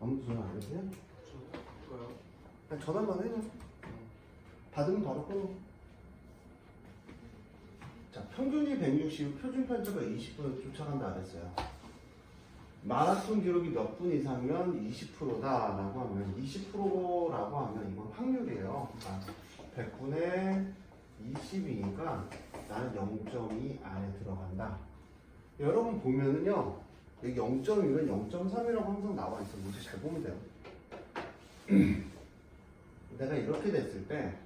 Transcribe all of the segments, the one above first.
아무도 전화 안 해주냐? 저요? 그냥 전화만 해요. 받으면 바로 끊어. 자, 평균이 160, 표준 편차가 20분을 쫓아간다 그랬어요. 마라톤 기록이 몇 분 이상이면 20%다라고 하면 20%라고 하면 이건 확률이에요. 그러니까 100분의 20이니까 나는 0.2 안에 들어간다. 여러분 보면은요, 여기 0.2는 0.3이라고 항상 나와 있어. 문제 잘 보면 돼요. 내가 이렇게 됐을 때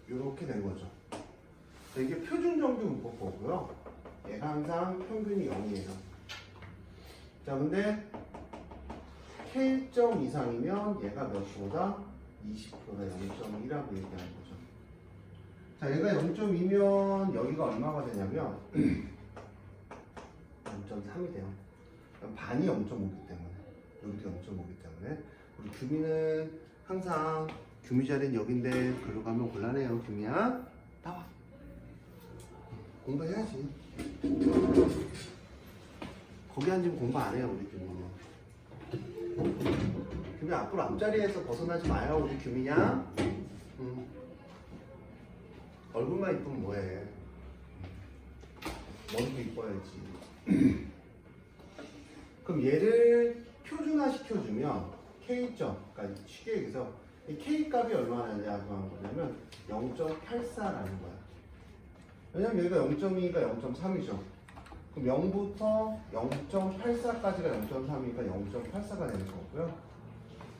이렇게 된 거죠. 이게 표준 정규 문법거고요. 얘가 항상 평균이 0이에요. 자, 근데 K1점 이상이면 얘가 몇 프로다? 20%다. 0.2라고 얘기하는 거죠. 자, 얘가 0.2면 여기가 얼마가 되냐면 0.3이 돼요. 반이 0.5기 때문에, 여기도 0.5기 때문에 우리 규미는 항상 규미 자리는 여긴데 글로 가면 곤란해요. 규미야, 나와. 공부해야지. 거기 앉으면 공부 안 해요, 우리 규미는. 규미 앞으로 앞자리에서 벗어나지 마요, 우리 규미냐? 얼굴만 이쁘면 뭐해? 머리도 이뻐야지. 그럼 얘를 표준화 시켜주면 K점, 그러니까 쉽게 얘기해서 이 K 값이 얼마나 되냐고 하는 거냐면 0.84라는 거야. 왜냐면 여기가 0.2가 0.3이죠. 그럼 0부터 0.84까지가 0.3이니까 0.84가 되는 거고요.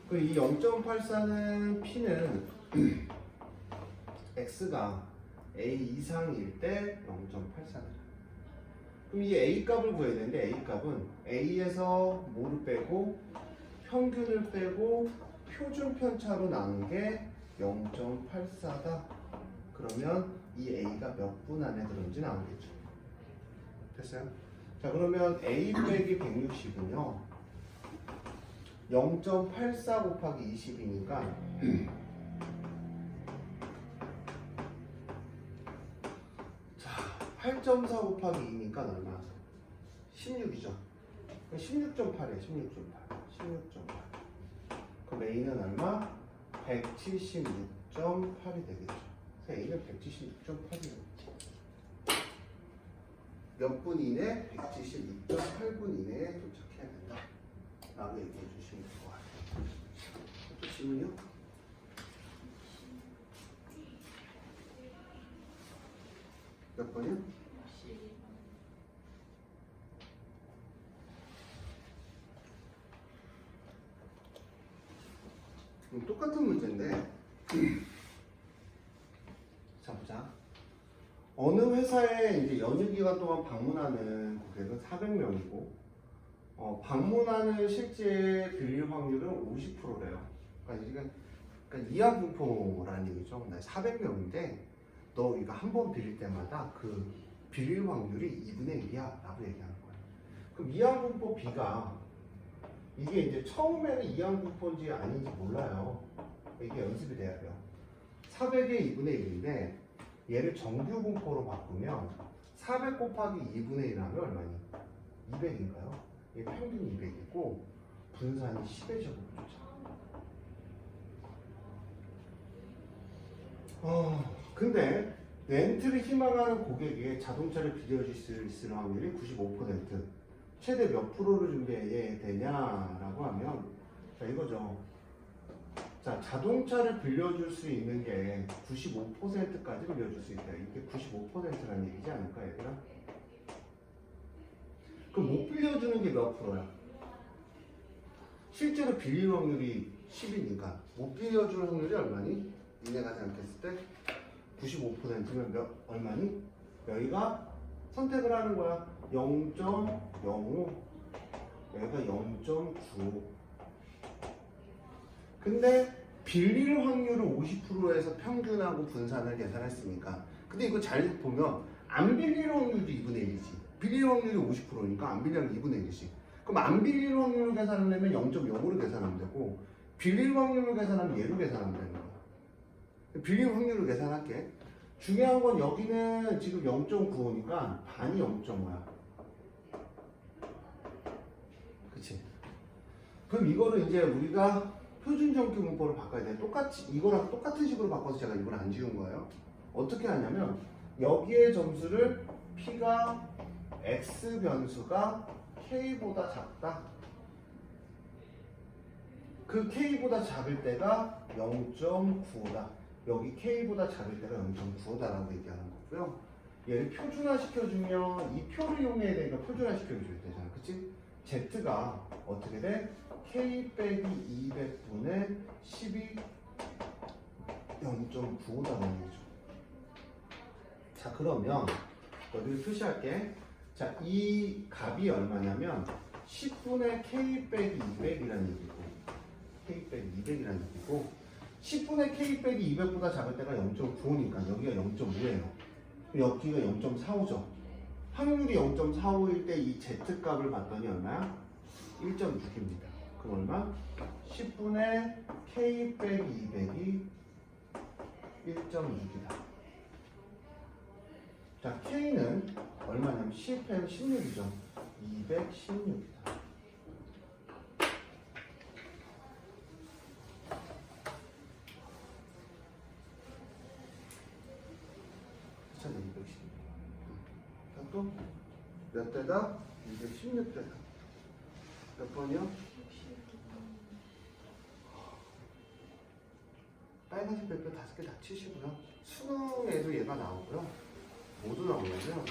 그리고 이 0.84는 P는 X가 A 이상일 때 0.84가 그럼 이 A 값을 구해야 되는데 A 값은 A에서 뭐를 빼고 평균을 빼고 표준 편차로 나눈 게 0.84다. 그러면 이 A가 몇 분 안에 들어온지 나오겠죠. 됐어요? 자, 그러면 A 빼기 160은요 0.84 곱하기 20이니까 자, 8.4 곱하기 2니까 얼마? 16이죠. 16.8이에요. 16.8. 그럼 A는 얼마? 176.8이 되겠죠. 그래서 A는 176.8이에요. 몇 분 이내? 176.8분 이내에 도착해야 된다. 라고 얘기해 주시면 될 것 같아요. 또 질문이요? 몇 번이요? 똑같은 문제인데 자 보자. 어느 회사에 이제 연휴 기간 동안 방문하는 고객은 400명이고 방문하는 실제 빌릴 확률은 50%래요. 그러니까 이하분포라는 얘기죠. 400명인데 너 이거 한 번 빌릴 때마다 그 빌릴 확률이 2분의 1이야 라고 얘기하는 거예요. 그럼 이하분포 B가 이게 이제 처음에는 이하분포인지 아닌지 몰라요. 이게 연습이 돼야 돼요. 400의 2분의 1인데 얘를 정규분포로 바꾸면 400 곱하기 2분의 1 하면 얼마니? 200인가요? 얘 평균 200이고 분산이 10의 제곱이죠. 근데 렌트를 희망하는 고객에게 자동차를 빌려줄 수 있을 확률이 95%. 최대 몇 프로를 준비해야 되냐라고 하면 자 이거죠. 자, 자동차를 빌려줄 수 있는 게 95%까지 빌려줄 수 있다. 이게 95%라는 얘기지 않을까, 얘들아? 그럼 못 빌려주는 게 몇 프로야? 실제로 빌릴 확률이 10이니까 못 빌려주는 확률이 얼마니? 니네가 생각했을 때 95%면 얼마니? 여기가 선택을 하는 거야. 0.05, 여기가 0.95. 근데 빌릴 확률을 50%에서 평균하고 분산을 계산했으니까. 근데 이거 잘 보면 안 빌릴 확률도 2분의 1이지. 빌릴 확률이 50%니까 안 빌릴 확률이 2분의 1이지. 그럼 안 빌릴 확률을 계산하려면 0.05로 계산하면 되고 빌릴 확률을 계산하면 얘로 계산하면 되는 거야. 빌릴 확률을 계산할게. 중요한 건 여기는 지금 0.95니까 반이 0.5야. 그치? 그럼 이거를 이제 우리가 표준 정규 문법으로 바꿔야 돼. 똑같이 이거랑 똑같은 식으로 바꿔서 제가 이걸 안 지운 거예요. 어떻게 하냐면 여기에 점수를 P가 X 변수가 K보다 작다. 그 K보다 작을 때가 0.95다. 여기 K보다 작을 때가 0.95다라고 얘기하는 거고요. 얘를 표준화 시켜주면 이 표를 이용해야 되니까 표준화 시켜줘야 되잖아. 그치? Z가 어떻게 돼? K 빼기 200분의 12 0.95다는 얘기죠. 자, 그러면 여기를 표시할게. 자, 이 값이 얼마냐면 10분의 K 빼기 200이라는 얘기고 K 빼기 200이라는 얘기고 10분의 K 빼기 200보다 작을 때가 0.95니까 여기가 0.5예요. 여기가 0.45죠. 확률이 0.45일 때 이 Z값을 봤더니 얼마야? 1.6입니다. 그럼 얼마? 10분의 K 빼기 200이 1.6이다. 자, K는 얼마냐면 10은 16이죠. 216이다. 또 몇 대다? 216대다. 몇 번이요? 빨간색 별표 5개 다 치시고요. 수능에도 얘가 나오고요. 모두 나오냐면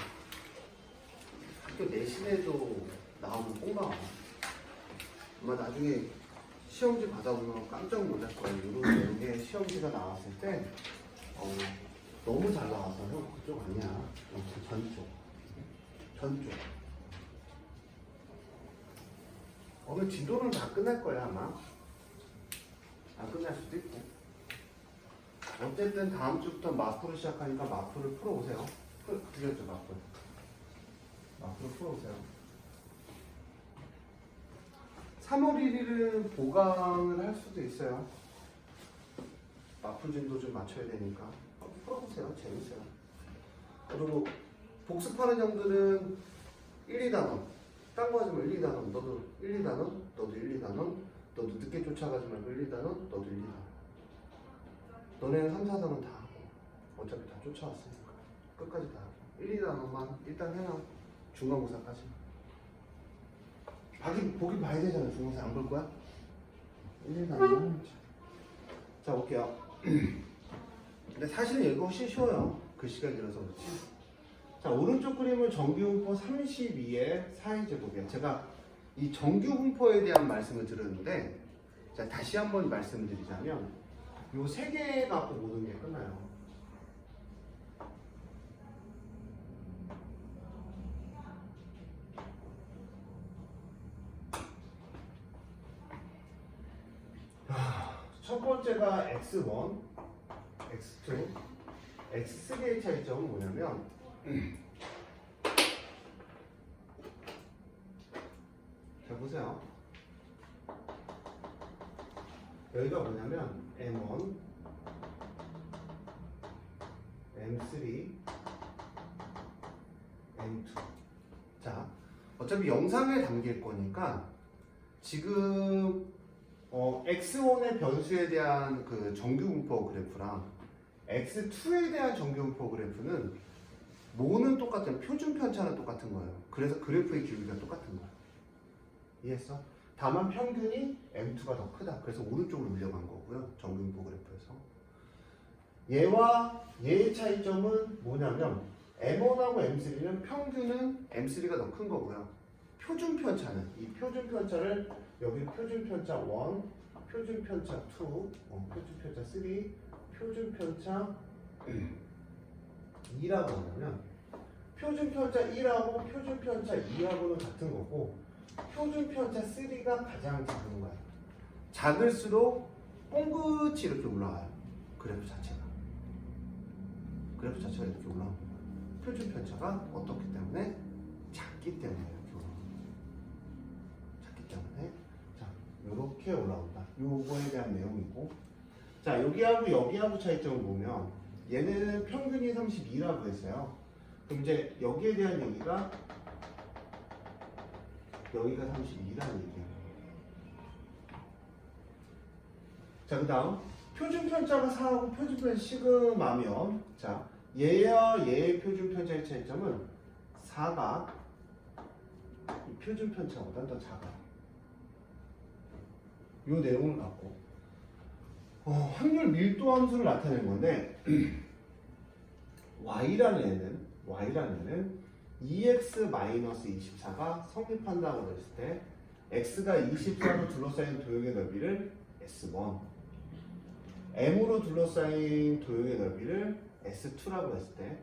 학교 내신에도 나오면 꼭 나와요. 아마 나중에 시험지 받아보면 깜짝 놀랄 거예요. 이런 내용의 시험지가 나왔을 때 너무 잘 나와서 형 그쪽 아니야. 전쪽. 오늘 진도는 다 끝날 거야 아마. 안 끝날 수도 있고. 어쨌든 다음 주부터 마프를 시작하니까 마프를 풀어오세요. 그렸죠 마프를 풀어오세요. 3월 1일은 보강을 할 수도 있어요. 마프 진도 좀 맞춰야 되니까 풀어보세요. 재밌어요. 그리고 복습하는 형들은 1, 2단원 딴 거 하지 말고 1, 2단원 너도 1, 2단원 너도 1, 2단원 너도 늦게 쫓아가지 말고 1, 2단원 너도 1, 2단원 너네는 3, 4단원 다 하고 어차피 다 쫓아왔으니까 끝까지 다 하고 1, 2단원만 일단 해놔. 중간고사까지 보긴 봐야 되잖아. 중간고사 안 볼 거야? 1, 2단원 자 볼게요. 근데 사실은 이거 훨씬 쉬워요. 글씨가 길어서 그렇지. 자, 오른쪽 그림은 정규분포 32의 4의 제곱이에요. 제가 이 정규분포에 대한 말씀을 드렸는데, 자, 다시 한번 말씀을 드리자면, 요 세 개 갖고 모든 게 끝나요. 첫 번째가 x1, x2, x3의 차이점은 뭐냐면, 자 보세요. 여기가 뭐냐면 M1, M3, M2. 자, 어차피 영상에 담길 거니까 지금 X1의 변수에 대한 그 정규분포 그래프랑 X2에 대한 정규분포 그래프는 뭐는 똑같아요. 표준 편차는 똑같은 거예요. 그래서 그래프의 기울기가 똑같은 거예요. 이해했어? 다만 평균이 M2가 더 크다. 그래서 오른쪽으로 밀려간 거고요. 정규분포 그래프에서. 얘와 얘의 차이점은 뭐냐면 M1하고 M3는 평균은 M3가 더 큰 거고요. 표준 편차는 이 표준 편차를 여기 표준 편차 1, 표준 편차 2, 표준 편차 3, 표준 편차 2라고 하냐면 표준 편차 1하고 표준 편차 2하고는 같은 거고 표준 편차 3가 가장 작은 거야. 작을수록 뽕긋이 이렇게 올라와요. 그래프 자체가 이렇게 올라오는 거예요. 표준 편차가 어떻기 때문에 작기 때문에 이렇게 올라오는 거예요. 작기 때문에 자 이렇게 올라온다. 요거에 대한 내용이고 자 여기하고 차이점을 보면 얘네는 평균이 32라고 했어요. 그럼 이제 여기에 대한 여기가 32라는 얘기예요. 자, 그 다음 표준 편차가 4하고 표준 편차 시그마면, 자, 얘와 얘의 표준 편차의 차이점은 4가 이 표준 편차보다 더 작아. 이 내용을 갖고 확률 밀도 함수를 나타낸 건데 y라는 애는 2x-24가 성립한다고 했을 때 x가 24로 둘러싸인 도형의 넓이를 S1, m으로 둘러싸인 도형의 넓이를 S2라고 했을 때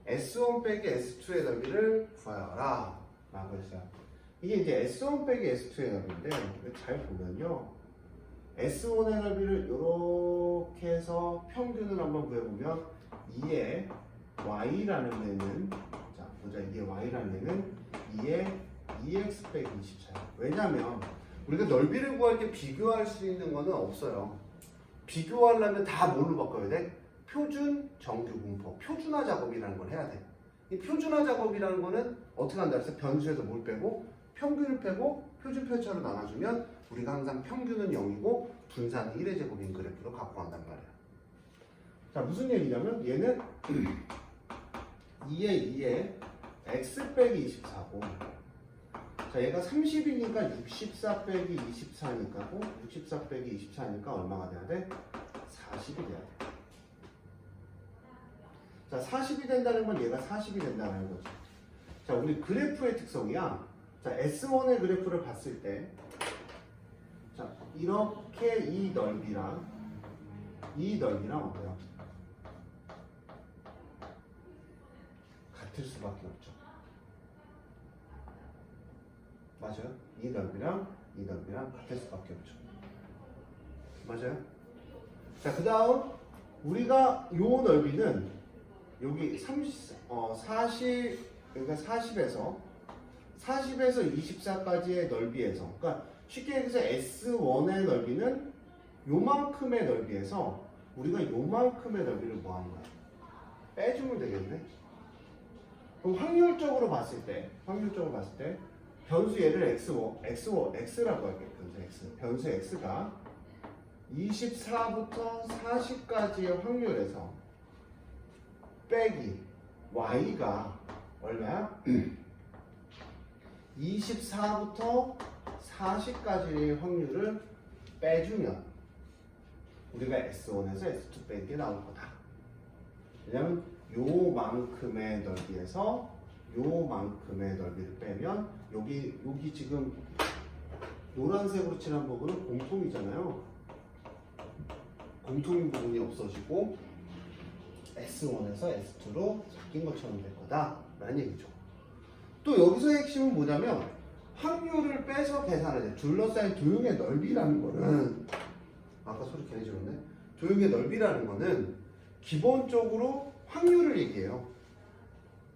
S1 빼기 S2의 넓이를 구하여라 라고 했어요. 이게 이제 S1 빼기 S2의 넓이인데 잘 보면요, S1의 넓이를 이렇게 해서 평균을 한번 구해보면 2의 y라는 애는, 자 보자, 2의 y라는 애는 2의 2x 빼기 24. 왜냐면 우리가 넓이를 구할 때 비교할 수 있는 거는 없어요. 비교하려면 다 뭘로 바꿔야 돼? 표준, 정규, 분포, 표준화 작업이라는 걸 해야 돼. 이 표준화 작업이라는 거는 어떻게 한다 해서 변수에서 뭘 빼고 평균을 빼고 표준 편차로 나눠주면 우리가 항상 평균은 0이고 분산은 1의 제곱인 그래프로 갖고 간단 말이야. 자, 무슨 얘기냐면 얘는 2에 x 빼기 24고, 자 얘가 30이니까 64 빼기 24니까고, 64 빼기 24니까 얼마가 돼야 돼? 40이 돼야 돼. 자, 40이 된다는 건 얘가 40이 된다는 거지. 자, 우리 그래프의 특성이야. 자, S1의 그래프를 봤을 때, 자, 이렇게 이 넓이랑 어때요? 같을 수밖에 없죠. 맞아요? 이 넓이랑 같을 수밖에 없죠. 맞아요? 자, 그 다음 우리가 요 넓이는 여기 40, 그러니까 40에서 24까지의 넓이에서, 그러니까 쉽게 얘기해서 S1의 넓이는 요만큼의 넓이에서 우리가 요만큼의 넓이를 뭐 하는 거야? 빼주면 되겠네. 그럼 확률적으로 봤을 때 변수 얘를 x라고 할게요. 변수 x가 24부터 40까지의 확률에서 빼기 y가 얼마야? 24부터 40까지의 확률을 빼주면 우리가 S1에서 S2 빼는 게 나올 거다. 왜냐면 요만큼의 넓이에서 요만큼의 넓이를 빼면 여기 지금 노란색으로 칠한 부분은 공통이잖아요. 공통인 부분이 없어지고 S1에서 S2로 바뀐 것처럼 될 거다 라는 얘기죠. 또 여기서 핵심은 뭐냐면 확률을 빼서 계산을 해. 둘러싸인 도형의 넓이라는 거는, 아까 소리 괜히 질렀네. 도형의 넓이라는 거는 기본적으로 확률을 얘기해요.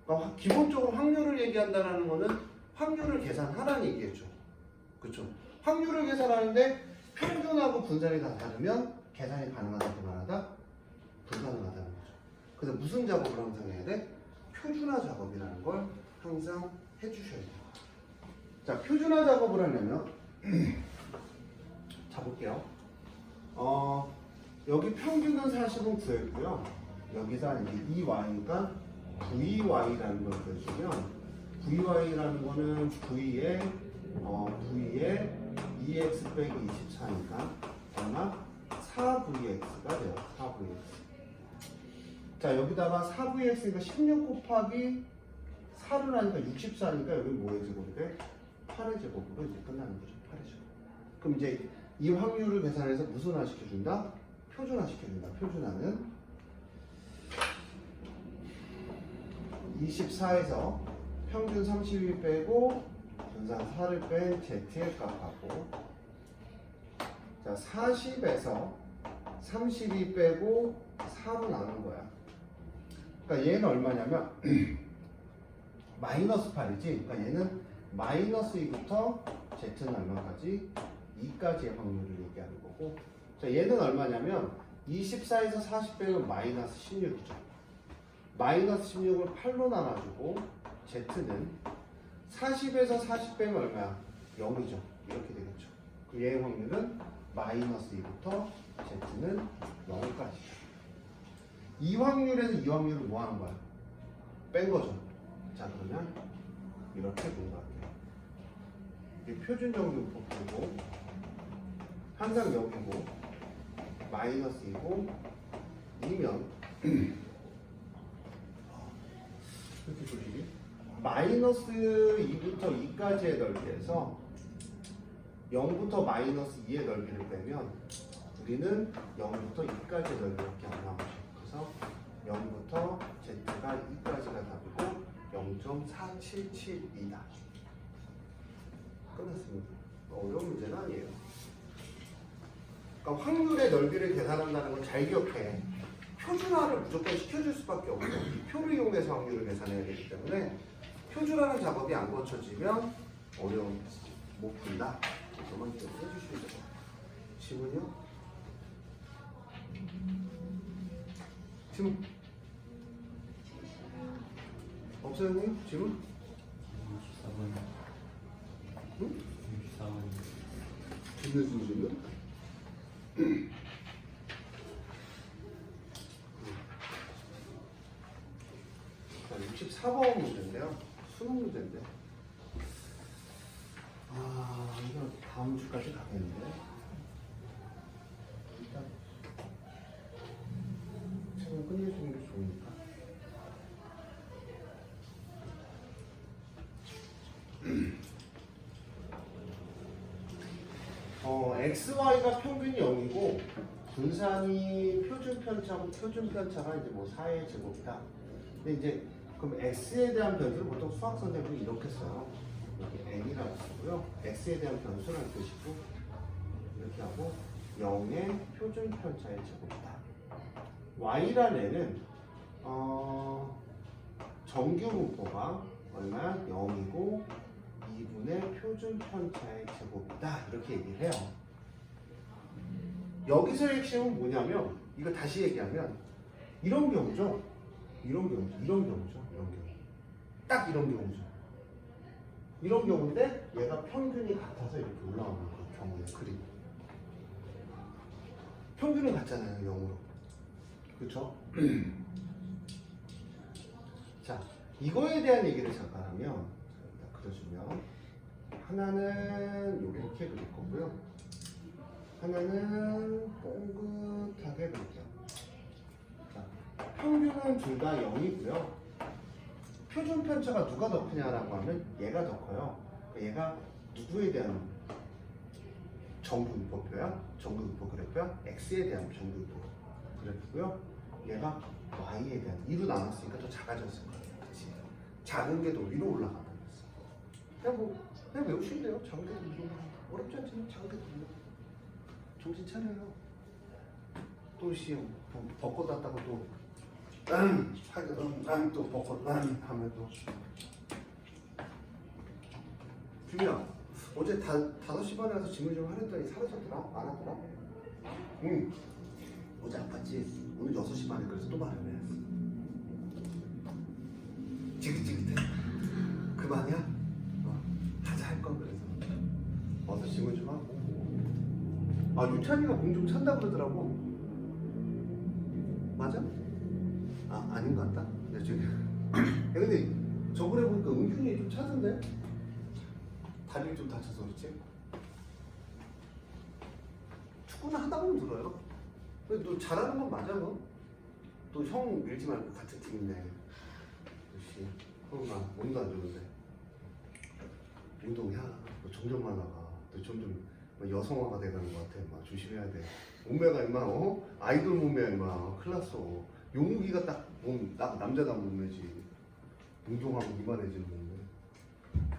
그러니까 기본적으로 확률을 얘기한다는 거는 확률을 계산하라는 얘기겠죠. 그렇죠? 확률을 계산하는데 평균하고 분산이 다 다르면 계산이 가능하다, 불가능하다? 불가능하다는 거죠. 그래서 무슨 작업을 항상 해야 돼? 표준화 작업이라는 걸 항상 해주셔야 돼요. 자, 표준화 작업을 하려면 자 볼게요. 여기 평균은 40은 구했고요. 여기서 이제 2y니까 VY라는 걸 써주면, VY라는 거는 V에 2x 빼기 24니까 얼마? 4VX가 돼요. 4VX. 자, 여기다가 4VX니까 16 곱하기 4를 하니까 64니까 여기 뭐의 제곱이 돼? 8의 제곱으로 이제 끝나는 거죠. 8의 제곱. 그럼 이제 이 확률을 계산해서 무슨화 시켜준다? 표준화 시켜준다. 표준화는 24에서 평균 32 빼고 분산 4를 뺀 Z의 값하고, 자 40에서 32 빼고 4로 나눈 거야. 그러니까 얘는 얼마냐면 마이너스 8이지. 그러니까 얘는 마이너스 2부터 Z는 얼마까지? 2까지의 확률을 얘기하는 거고, 자 얘는 얼마냐면 24에서 40 빼면 마이너스 16이죠. 마이너스 16을 8로 나눠주고 Z는 40에서 40 빼면 얼마야? 0이죠. 이렇게 되겠죠. 얘의 확률은 마이너스 2부터 z는 0까지. 이 확률에서 이 확률을 뭐 하는 거야? 뺀 거죠. 자, 그러면 이렇게 공부할게요. 이게 표준 정리법이고 항상 여기고 마이너스 2고 2면 이렇게 조식이 마이너스 2부터 2까지의 넓이에서 0부터 마이너스 2의 넓이를 빼면 우리는 0부터 2까지의 넓이밖에 안 나오죠. 그래서 0부터 z가 2까지가 답이고 0.4772다. 끝났습니다. 어려운 문제는 아니에요. 그러니까 확률의 넓이를 계산한다는 걸 잘 기억해. 표준화를 무조건 시켜줄 수밖에 없고 이 표를 이용해서 확률을 계산해야 되기 때문에 표준화는 작업이 안 거쳐지면 어려움 못 푼다. 그만 좀 해주시면 돼요. 질문이요? 질문? 없어요, 형님? 질문? 64번. 응? 64번. 질문 질문? 64번 문제인데요. 수능 문제인데. 이거 다음 주까지 가겠는데. 일단 책을 끝내주는 게 좋으니까. XY가 평균이 0이고 분산이 표준 편차고 표준 편차가 이제 뭐 4의 제곱이다. 근데 이제 그럼 x에 대한 변수를 보통 수학 선생님이 이렇게 써요. 여기 n이라고 쓰고요. x에 대한 변수라는 뜻이고 이렇게 하고 0의 표준 편차의 제곱이다. y란 n은 정규 분포가 얼마야? 0이고 2분의 표준 편차의 제곱이다. 이렇게 얘기를 해요. 여기서의 핵심은 뭐냐면 이거 다시 얘기하면 이런 경우죠. 이런 경우죠. 이런 경우죠. 이런 경우. 딱 이런 경우죠. 이런 경우인데 얘가 평균이 같아서 이렇게 올라오는 그 경우예요. 그림. 평균은 같잖아요. 0으로. 그렇죠? 자, 이거에 대한 얘기를 잠깐 하면 그려주면 하나는 이렇게 그릴 거고요. 하나는 동긋하게 그릴게요. 자, 평균은 둘 다 0이고요. 표준 편차가 누가 더 크냐라고 하면 얘가 더 커요. 얘가 누구에 대한 정규분포표야? 정규분포 그래프야? x에 대한 정규분포 그래프고요. 얘가 y에 대한 2로 나눴으니까 더 작아졌을 거예요. 그치? 작은 게 더 위로 올라가는 거였어. 그냥 외우시면 돼요. 작은 게 더 위로 올라간다. 어렵지 않지만 작은 게 더 위로. 정신 차려요. 또 시험 벚꽃 왔다고 또 또 벚꽃 하면 또 규미야 어제 5시 반에 와서 짐을 좀 하랬더니 사라졌더라? 안 왔더라? 응. 어제 아팠지? 오늘 6시 반에 그래서 또 말하네. 지긋지긋해. 그만이야? 하자 할 건 그래서 어서 짐을 좀 하고. 유찬이가 공 좀 찬다 그러더라고. 맞아? 아닌 것 같다. 근데 저기 근데 저번에 보니까 은균이 좀 차던데? 다리를 좀 다쳐서 그렇지? 축구는 하다 보면 들어요. 근데 너 잘하는 건 맞아 너? 또 형 밀지 말고 같은 팀인데 역시 형아 몸도 안 좋은데 운동이야. 너 점점만 나가. 너 점점 여성화가 돼가는 것 같아. 막 조심해야 돼. 몸매가 임마 아이돌 몸매야 임마. 큰일 났어. 용욱이가 딱 남자다운 몸매지. 운동하고 이만해지는 몸매.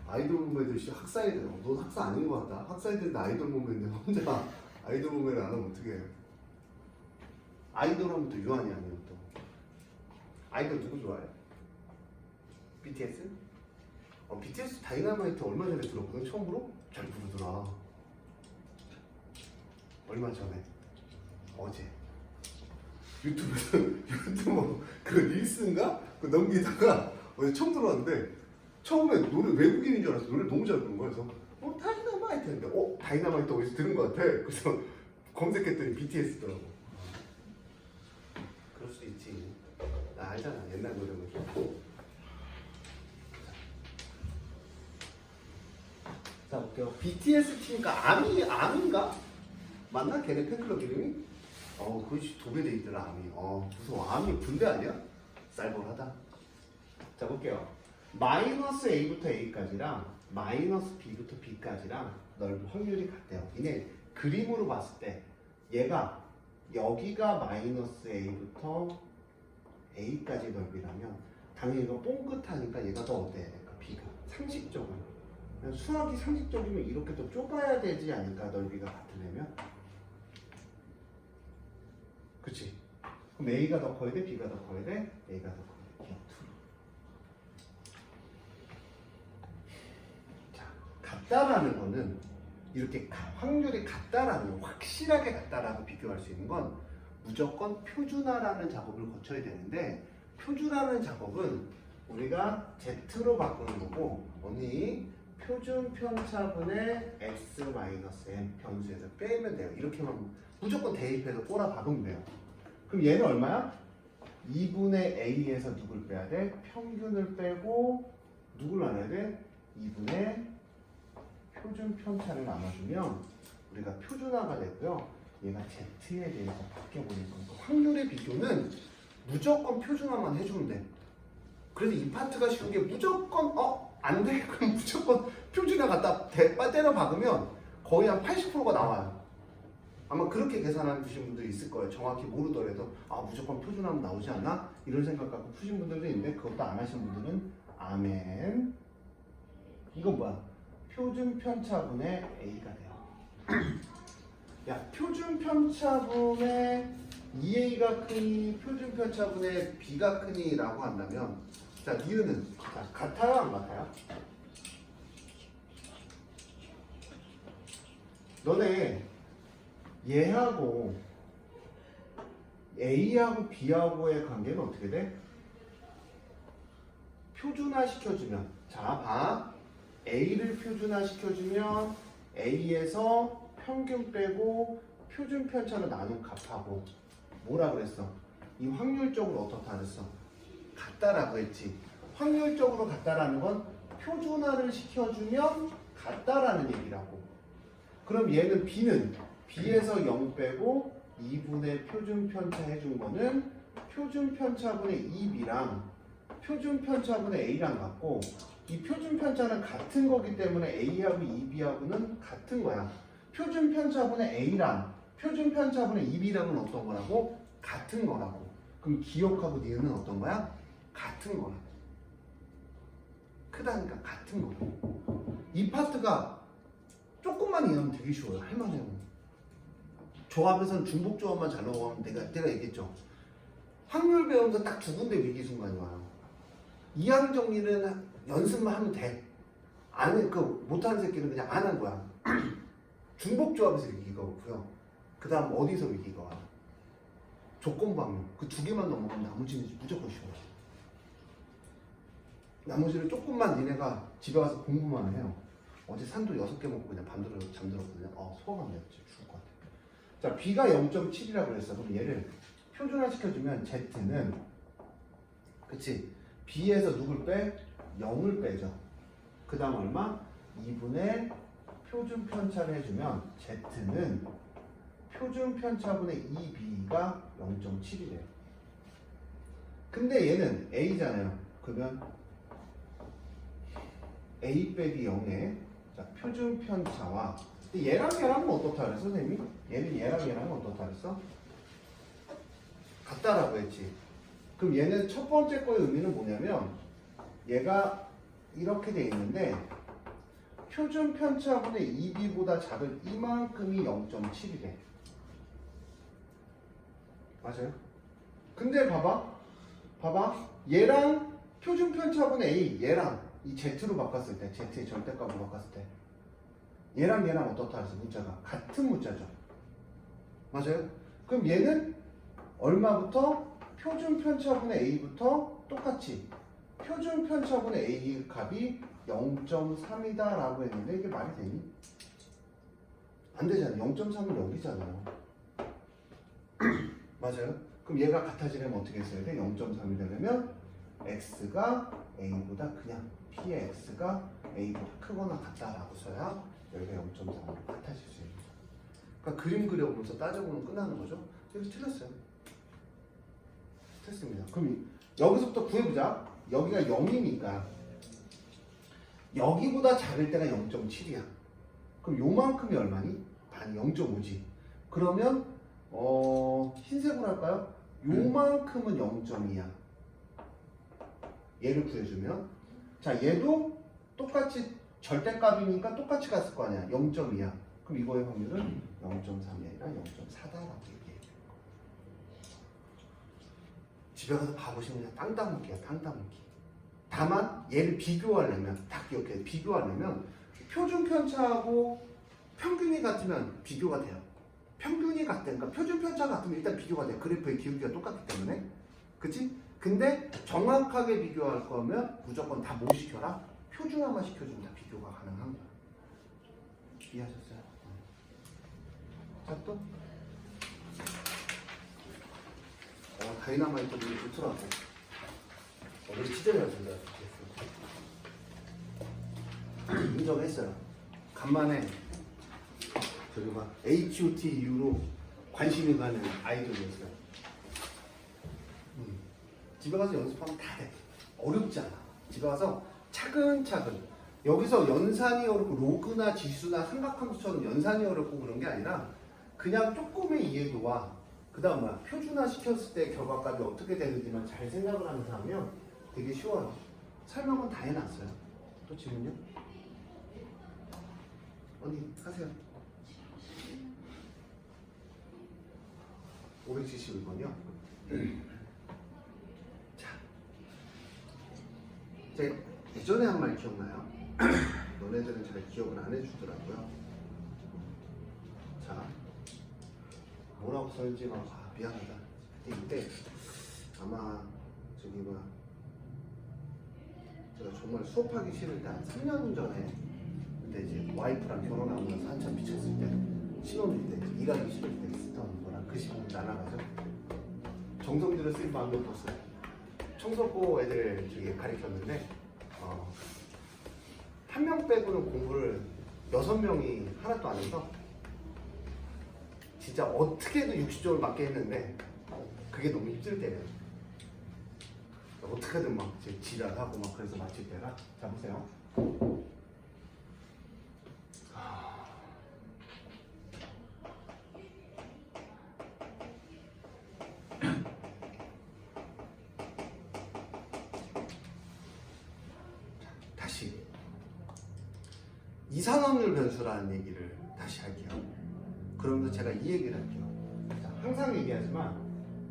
아이돌 몸매들 진짜 학사애들. 너 학사 아닌 것 같다. 학사애들도 아이돌 몸매인데 혼자 아이돌 몸매를 안 하면 어떡해. 아이돌 하면 또 유한이 아니야 또. 아이돌 누구 좋아해? BTS? BTS 다이너마이트 얼마 전에 들었거든. 처음으로? 잘 부르더라. 얼마 전에? 어제 유튜브 그 릴스인가? 그 넘기다가 어제 처음 들어왔는데 처음에 노래 외국인인 줄 알았어. 노래 너무 잘 부른 거야. 그래서 다이너마이트 했는데 다이너마이트 어디서 들은 것 같아. 그래서 검색했더니 BTS더라고. 그럴 수 있지. 나 알잖아 옛날 노래는. 자 볼게요. BTS 팀이니까 아미인가? 맞나? 걔네 팬클럽 이름이? 그것이 도배돼 있더라 아미. 무서워. 아미 군대 아니야? 쌀벌하다. 자 볼게요. 마이너스 A부터 A까지랑 마이너스 B부터 B까지랑 넓이 확률이 같대요. 이게 그림으로 봤을 때 얘가 여기가 마이너스 A부터 A까지 넓이라면 당연히 이거 뽕긋하니까 얘가 더 어때? 그러니까 B가 상식적으로 수학이 상식적이면 이렇게 더 좁아야 되지 않을까? 넓이가 같으려면 그치? 그럼 A가 더 커야 돼? B가 더 커야 돼? A가 더 커야 돼? 자, 같다라는 거는 이렇게 확률이 같다라는 거, 확실하게 같다라고 비교할 수 있는 건 무조건 표준화라는 작업을 거쳐야 되는데 표준화라는 작업은 우리가 Z로 바꾸는 거고 언니 표준 편차분의 x-m 변수에서 빼면 돼요. 이렇게만 무조건 대입해서 꼬라 박으면 돼요. 그럼 얘는 얼마야? 2분의 a에서 누굴 빼야 돼? 평균을 빼고 누굴 나눠야 돼? 2분의 표준 편차를 나눠주면 우리가 표준화가 되고요. 얘가 z에 대해서 바뀌어버릴 거니까 확률의 비교는 무조건 표준화만 해주면 돼. 그래서 이 파트가 쉬운 게 무조건 안 돼? 그럼 무조건 표준화 갖다 때려 박으면 거의 한 80%가 나와요. 아마 그렇게 계산하는 분들이 있을 거예요. 정확히 모르더라도 무조건 표준화하면 나오지 않나? 이런 생각 갖고 푸신 분들도 있는데 그것도 안 하신 분들은 아멘. 이건 뭐야? 표준 편차분의 A가 돼요. 야, 표준 편차분의 2A가 크니 표준 편차분의 B가 크니 라고 한다면 자, 니은은 같아요? 안 같아요? 너네 얘하고 A하고 B하고의 관계는 어떻게 돼? 표준화 시켜주면 자, 봐. A를 표준화 시켜주면 A에서 평균 빼고 표준 편차로 나눈 값하고 뭐라 그랬어? 이 확률적으로 어떻다 그랬어? 같다라고 했지. 확률적으로 같다라는 건 표준화를 시켜주면 같다라는 얘기라고. 그럼 얘는 B는 B에서 0 빼고 2분의 표준 편차 해준 거는 표준 편차분의 2B랑 표준 편차분의 A랑 같고 이 표준 편차는 같은 거기 때문에 A하고 2B하고는 같은 거야. 표준 편차분의 A랑 표준 편차분의 2B랑은 어떤 거라고? 같은 거라고. 그럼 기억하고 니은은 어떤 거야? 같은 거라고. 크다니까 같은 거고. 이 파트가 조금만 이해하면 되게 쉬워요. 할만해요. 조합에서는 중복 조합만 잘 나오면 내가 얘기했죠. 확률 배우면서 딱 두 군데 위기 순간이 와요. 이항 정리는 연습만 하면 돼. 못하는 새끼는 그냥 안 한 거야. 중복 조합에서 위기가 오고요. 그 다음 어디서 위기가 와? 조건방류. 그 두 개만 넘어가면 나머지는 무조건 쉬워요. 나머지는 조금만 니네가 집에 가서 공부만 해요. 어제 산도 6개 먹고 그냥 밤새러 잠들었거든요. 소화가 안 됐지. 죽을 것 같아. 자, B가 0.7이라고 그랬어. 그럼 얘를 표준화 시켜주면 Z는 그치? B에서 누굴 빼? 0을 빼죠. 그 다음 얼마? 2분의 표준 편차를 해주면 Z는 표준 편차분의 2B가 0.7이래요. 근데 얘는 A잖아요. 그러면 A 빼기 0에 자, 표준 편차와 얘랑 얘랑은 어떻다 그랬어 선생님이? 얘랑 얘랑은 어떻다 그랬어? 같다라고 했지. 그럼 얘는 첫 번째 거의 의미는 뭐냐면 얘가 이렇게 돼 있는데 표준 편차분의 2B보다 작은 이만큼이 0.7이래. 맞아요? 근데 봐봐 얘랑 표준 편차분의 A 얘랑 이 Z로 바꿨을 때 Z의 절대값으로 바꿨을 때 얘랑 어떻다 해서 문자가 같은 문자죠. 맞아요? 그럼 얘는 얼마부터? 표준 편차분의 A부터 똑같이 표준 편차분의 A 값이 0.3이다 라고 했는데 이게 말이 되니? 안 되잖아. 0.3은 여기잖아요. 맞아요? 그럼 얘가 같아지려면 어떻게 했어야 돼? 0.3이 되려면 x가 a보다 그냥 p의 x가 a보다 크거나 같다라고 써야 여기가 0.3으로 같아질 수 있는 거죠. 그러니까 그림 그려보면서 따져보면 끝나는 거죠. 여기 틀렸어요. 됐습니다. 그럼 여기서부터 구해보자. 여기가 0이니까 여기보다 작을 때가 0.7이야. 그럼 요만큼이 얼마니? 반 0.5지. 그러면 흰색으로 할까요? 요만큼은 0.2야. 얘를 구해주면 자 얘도 똑같이 절대값이니까 똑같이 갔을 거 아니야. 0.2야. 그럼 이거의 확률은 0.3이 아니라 0.4다라고 얘기해. 집에 가서 봐보시면 그냥 땅 따먹기야. 땅 따먹기. 다만 얘를 비교하려면 딱 기억해. 비교하려면 표준 편차하고 평균이 같으면 비교가 돼요. 평균이 같다니까 표준 편차 같으면 일단 비교가 돼. 그래프의 기울기가 똑같기 때문에. 그치? 근데 정확하게 비교할 거면 무조건 다 뭐 시켜라? 표준화만 시켜주면 다 비교가 가능한 거야. 이해하셨어요? 자 또? 다이나마이트 되게 좋더라고. 오늘 진짜 잘 준다. 인정했어요. 간만에 저기 막 HOTU로 관심이 가는 아이돌이었어요. 집에 가서 연습하면 다 돼. 어렵지 않아. 집에 가서 차근차근. 여기서 연산이 어렵고 로그나 지수나 삼각함수처럼 연산이 어렵고 그런 게 아니라 그냥 조금의 이해도와 그 다음 뭐야 표준화 시켰을 때 결과값이 어떻게 되는지만 잘 생각을 하면서 하면 되게 쉬워요. 설명은 다 해놨어요. 또 질문요? 언니 하세요. 571번이요. 자, 제가 예전에 한 말 기억나요? 너네들은 잘 기억을 안 해주더라고요. 자, 뭐라고 써있지? 미안하다. 이때 아마 저기 뭐야 제가 정말 수업하기 싫을 때 한 3년 전에 그때 이제 와이프랑 결혼하고 나서 한참 미쳤을 때 신혼일 때 일하기 싫을 때 쓰던 거랑 글씨 보면 날아가죠. 정성 들여 쓴 마음이 없었어요. 청소부 애들 저기 가르쳤는데 한 명 빼고는 공부를 6명이 하나도 안 해서 진짜 어떻게든 60점을 맞게 했는데 그게 너무 힘들 때예요. 어떻게든 막 지랄하고 막 그래서 맞출 때라. 자 보세요. 다시 이산확률 변수라는 얘기를 다시 할게요. 그러면서 제가 이 얘기를 할게요. 자, 항상 얘기하지만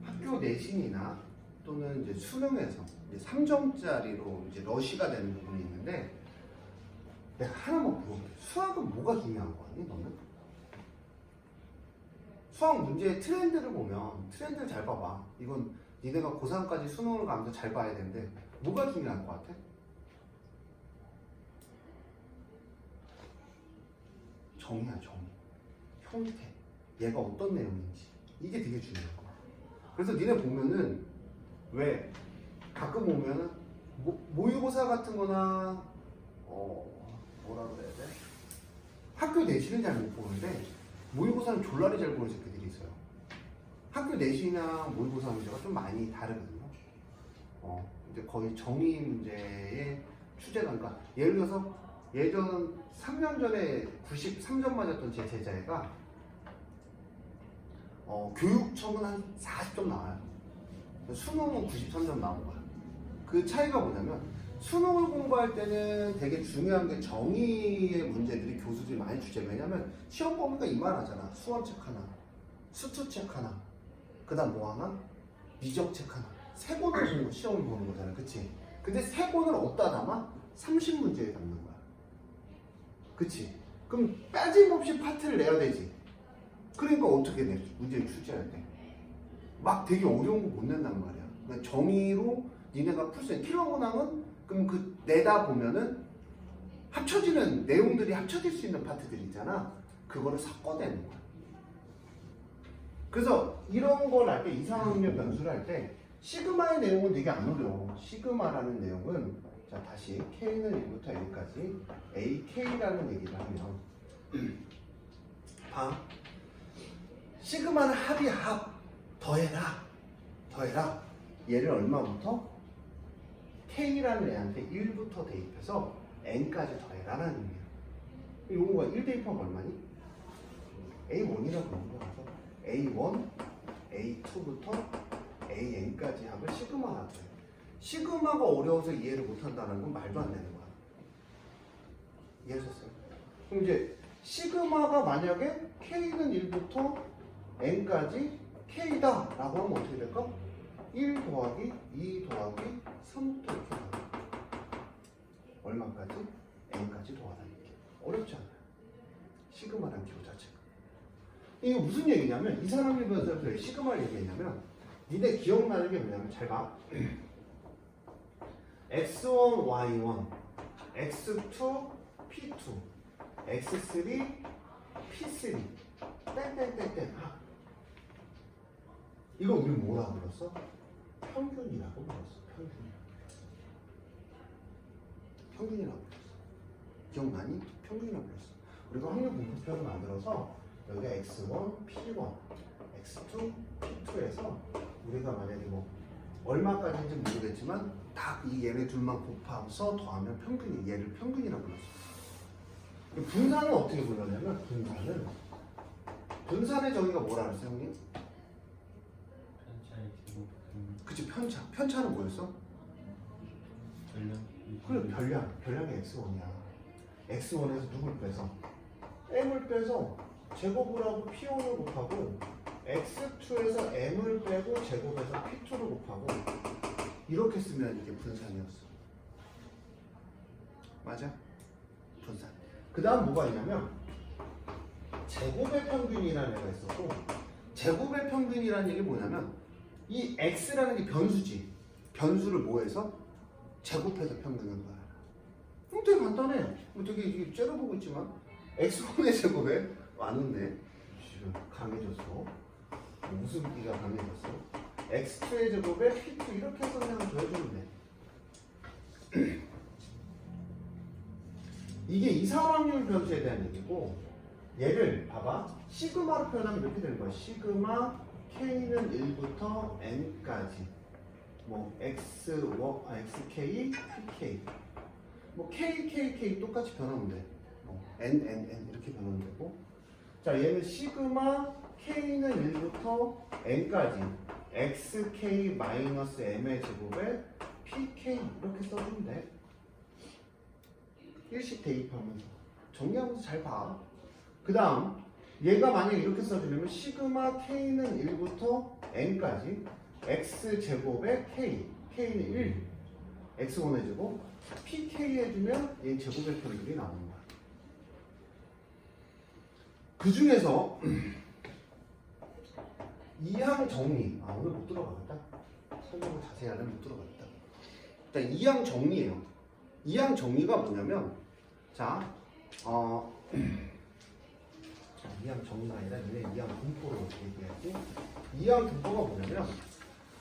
학교 내신이나 또는 이제 수능에서 이제 3점짜리로 이제 러시가 되는 부분이 있는데 내가 하나만 물어볼게. 수학은 뭐가 중요한 거 아니 너는? 수학 문제의 트렌드를 보면 트렌드를 잘 봐봐. 이건 니네가 고3까지 수능을 가면서 잘 봐야 되는데 뭐가 중요할 것 같아? 정의야 정의. 형태. 얘가 어떤 내용인지. 이게 되게 중요한 거야. 그래서 니네 보면은 왜 가끔 오면은 모의고사 같은 거나 뭐라 그래야 돼? 학교 내신은 잘 못 보는데 모의고사는 졸라리 잘 보는 새끼들이 있어요. 학교 내신이나 모의고사 문제가 좀 많이 다르거든요. 이제 거의 정의 문제의 추제가 그러니까 예를 들어서 예전 3년 전에 93점 맞았던 제 제자애가 교육청은 한 40점 나와요. 수능은 93점 나온 거야. 그 차이가 뭐냐면 수능을 공부할 때는 되게 중요한 게 정의의 문제들이 교수들이 많이 주제. 왜냐면 시험 보니까 이 말 하잖아. 수원책 하나, 수투책 하나, 그 다음 뭐 하나? 미적책 하나. 세 권을 시험을 보는 거잖아. 그치? 근데 세 권을 어디다 담아? 30문제에 담는 거야. 그치? 그럼 빠짐없이 파트를 내야 되지. 그러니까 어떻게 내? 문제를 출제할 때. 막 되게 어려운 거 못 낸단 말이야. 그러니까 정의로 니네가 풀 수 있는 킬러문항은 그럼 내다 보면은 합쳐지는 내용들이 합쳐질 수 있는 파트들이 있잖아. 그거를 섞어내는 거야. 그래서 이런 걸 할 때 이상확률 변수를 할 때 시그마의 내용은 되게 안 어려워. 시그마라는 내용은 자 다시 K는 1부터 N까지 AK라는 얘기를 하면 봐. 시그마는 합이야 합. 더해라. 얘를 얼마부터? K라는 애한테 1부터 대입해서 N까지 더해라라는 의미야. 요거가 1 대입하면 얼마니? A1이라고 부르는 거야. A1, A2부터 AN까지 합을 시그마라고 해. 시그마가 어려워서 이해를 못한다는 건 말도 안 되는 거야. 이해하셨어요? 그럼 이제 시그마가 만약에 K는 1부터 N까지 K다 라고 하면 어떻게 될까? 1 더하기 2 더하기 3부터 이렇게 나와. 얼마까지? N까지 더하다 이렇게. 어렵지 않아요. 시그마라는 기호 자체가. 이거 무슨 얘기냐면 이상확률 변수에서 왜 시그마를 얘기했냐면 니네 기억나는 게 뭐냐면 잘 봐. x1, y1, x2, p2, x3, p3 땡땡땡땡 아. 이거 우리 뭐라고 불렀어? 평균이라고 불렀어. 평균이라고 불렀어. 기억나니? 평균이라고 불렀어. 우리가 확률 분포표를 만들어서 여기가 x1, p1, x2, p2에서 우리가 만약에 뭐 얼마까지인지 모르겠지만 딱 이 얘네 둘만 곱하면서 더하면 평균이 얘를 평균이라고 불렀어. 분산은 어떻게 불렀냐면 분산의 정의가 뭐라 그랬어 형님? 편차의 제곱 그치 편차는 뭐였어? 그래 별량이 x1이야. x1에서 누굴 빼서? m을 빼서 제곱을 하고 p1을 곱하고 x2에서 m을 빼고 제곱해서 p2를 곱하고 이렇게 쓰면 이게 분산이었어. 맞아? 분산. 그 다음 뭐가 있냐면 제곱의 평균이라는 애가 있었고 제곱의 평균이라는 얘기 뭐냐면 이 x라는 게 변수지. 변수를 뭐해서? 제곱해서 평균한 거야. 그럼 되게 간단해. 되게 이게 째려보고 있지만 x1의 제곱에 왔는데 지금 강해졌어. 웃음기가 강해졌어. x2의 제곱에 p2 이렇게 해서 그냥 더해주면 돼. 이게 이상확률 변수에 대한 얘기고 얘를 봐봐. 시그마로 표현하면 이렇게 되는 거야. 시그마 k는 1부터 n까지 뭐 xk, pk 뭐 k 똑같이 변하면 돼. n 이렇게 변하면 되고 자 얘는 시그마 k는 1부터 n까지 xk-m의 제곱에 pk 이렇게 써주면 돼. 일식 대입하면서 정리하면서 잘 봐. 그 다음 얘가 만약에 이렇게 써주려면 시그마 k는 1부터 n까지 x제곱에 k는 1 x1의 제곱 pk 해주면 얘 제곱의 편들이 나오는 거야. 그 중에서 이항 정리 오늘 못 들어가겠다. 설명을 자세히 하려면 못 들어가겠다. 일단 이항 정리예요. 이항 정리가 뭐냐면 자 이항 정리가 아니라 얘네 이항 분포로 얘기해야지. 이항 분포가 뭐냐면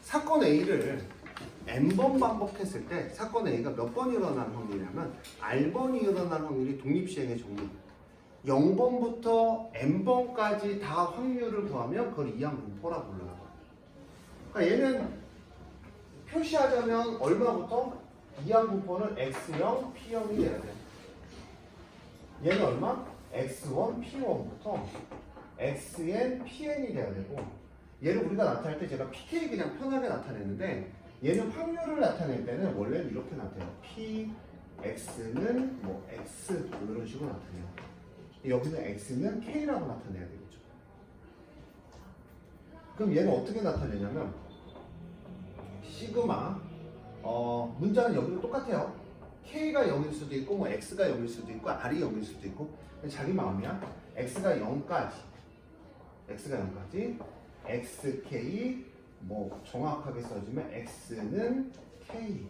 사건 A를 n번 반복했을 때 사건 A가 몇 번 일어나는 확률이냐면 R번이 일어나는 확률이 독립시행의 정리 0번부터 n번까지 다 확률을 구하면 그걸 이항 분포라고 불러요. 그러니까 얘는 표시하자면 얼마부터? 이항 분포는 x0, p0이 돼야 돼. 얘는 얼마? x1, p1부터 xn, pn이 돼야 되고 얘를 우리가 나타낼 때 제가 pk 그냥 편하게 나타냈는데 얘는 확률을 나타낼 때는 원래는 이렇게 나타내요. p, x는 뭐 x 이런 식으로 나타내요. 여기는 x는 k라고 나타내야 되겠죠. 그럼 얘는 어떻게 나타내냐면 시그마 문자는 여기도 똑같아요. k가 0일 수도 있고 뭐 x가 0일 수도 있고 r이 0일 수도 있고 자기 마음이야. x가 0까지 xk 뭐 정확하게 써주면 x는 k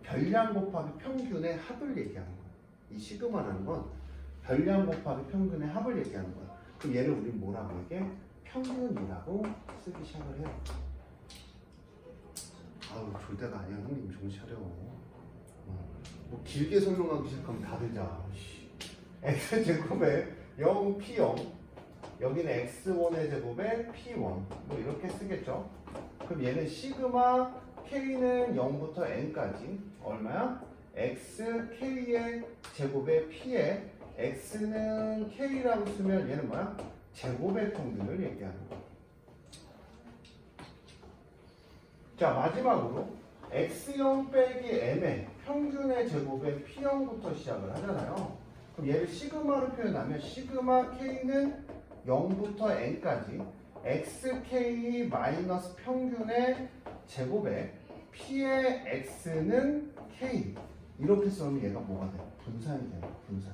별량 곱하기 평균의 합을 얘기하는 거야. 이 시그마라는 건 별량 곱하기 평균의 합을 얘기하는 거야. 그럼 얘를 우린 뭐라고 얘기해? 평균이라고 쓰기 시작을 해요. 아우 졸대가 아니야. 형님 정신 차려. 뭐 길게 설명하기 시작하면 다들 자. x제곱에 0 p0 여기는 x1의 제곱에 p1 뭐 이렇게 쓰겠죠. 그럼 얘는 시그마 k는 0부터 n까지 얼마야? xk의 제곱에 p에 x는 k라고 쓰면 얘는 뭐야? 제곱의 평균을 얘기하는 거야. 자 마지막으로 x0 빼기 m의 평균의 제곱에 p0부터 시작을 하잖아요. 그럼 얘를 시그마로 표현하면 시그마 k는 0부터 n까지 xk 마이너스 평균의 제곱에 p의 x는 k 이렇게 쓰면 얘가 뭐가 돼요? 분산이 돼요. 분산.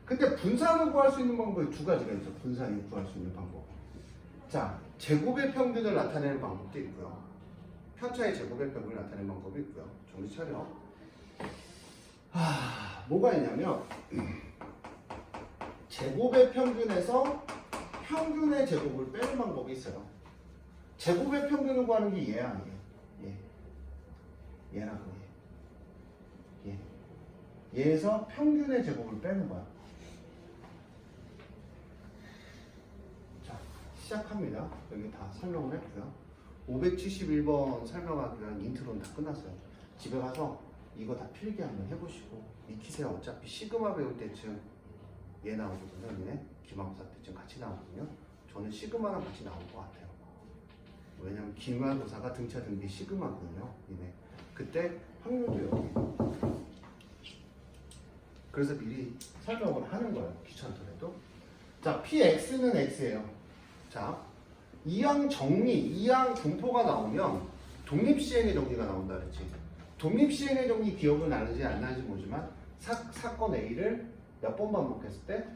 근데 분산을 구할 수 있는 방법이 두 가지가 있죠. 분산을 구할 수 있는 방법. 자, 제곱의 평균을 나타내는 방법도 있고요. 편차의 제곱의 평균을 나타내는 방법이 있고요. 정신 차려. 뭐가 있냐면 제곱의 평균에서 평균의 제곱을 빼는 방법이 있어요. 제곱의 평균을 구하는 게 얘야, 아니에요? 얘라고 얘. 얘에서 평균의 제곱을 빼는 거야. 자, 시작합니다. 여기 다 설명을 했고요. 571번 설명하기 위한 인트로는 다 끝났어요. 집에 가서 이거 다 필기 한번 해보시고 익히세요. 어차피 시그마 배울 때쯤 얘 나오거든요. 얘네 기말고사 때쯤 같이 나오거든요. 저는 시그마랑 같이 나올 것 같아요. 왜냐면 기말고사가 등차 등비 시그마거든요. 얘네 그때 확률도 여기. 그래서 미리 설명을 하는 거예요. 귀찮더라도. 자, px는 x예요. 자, 이항 정리, 이항 분포가 나오면 독립시행의 정리가 나온다 그랬지. 독립시행의 정리 기억은 나는지 안 나는지 모르지만 사건 A를 몇 번 반복했을 때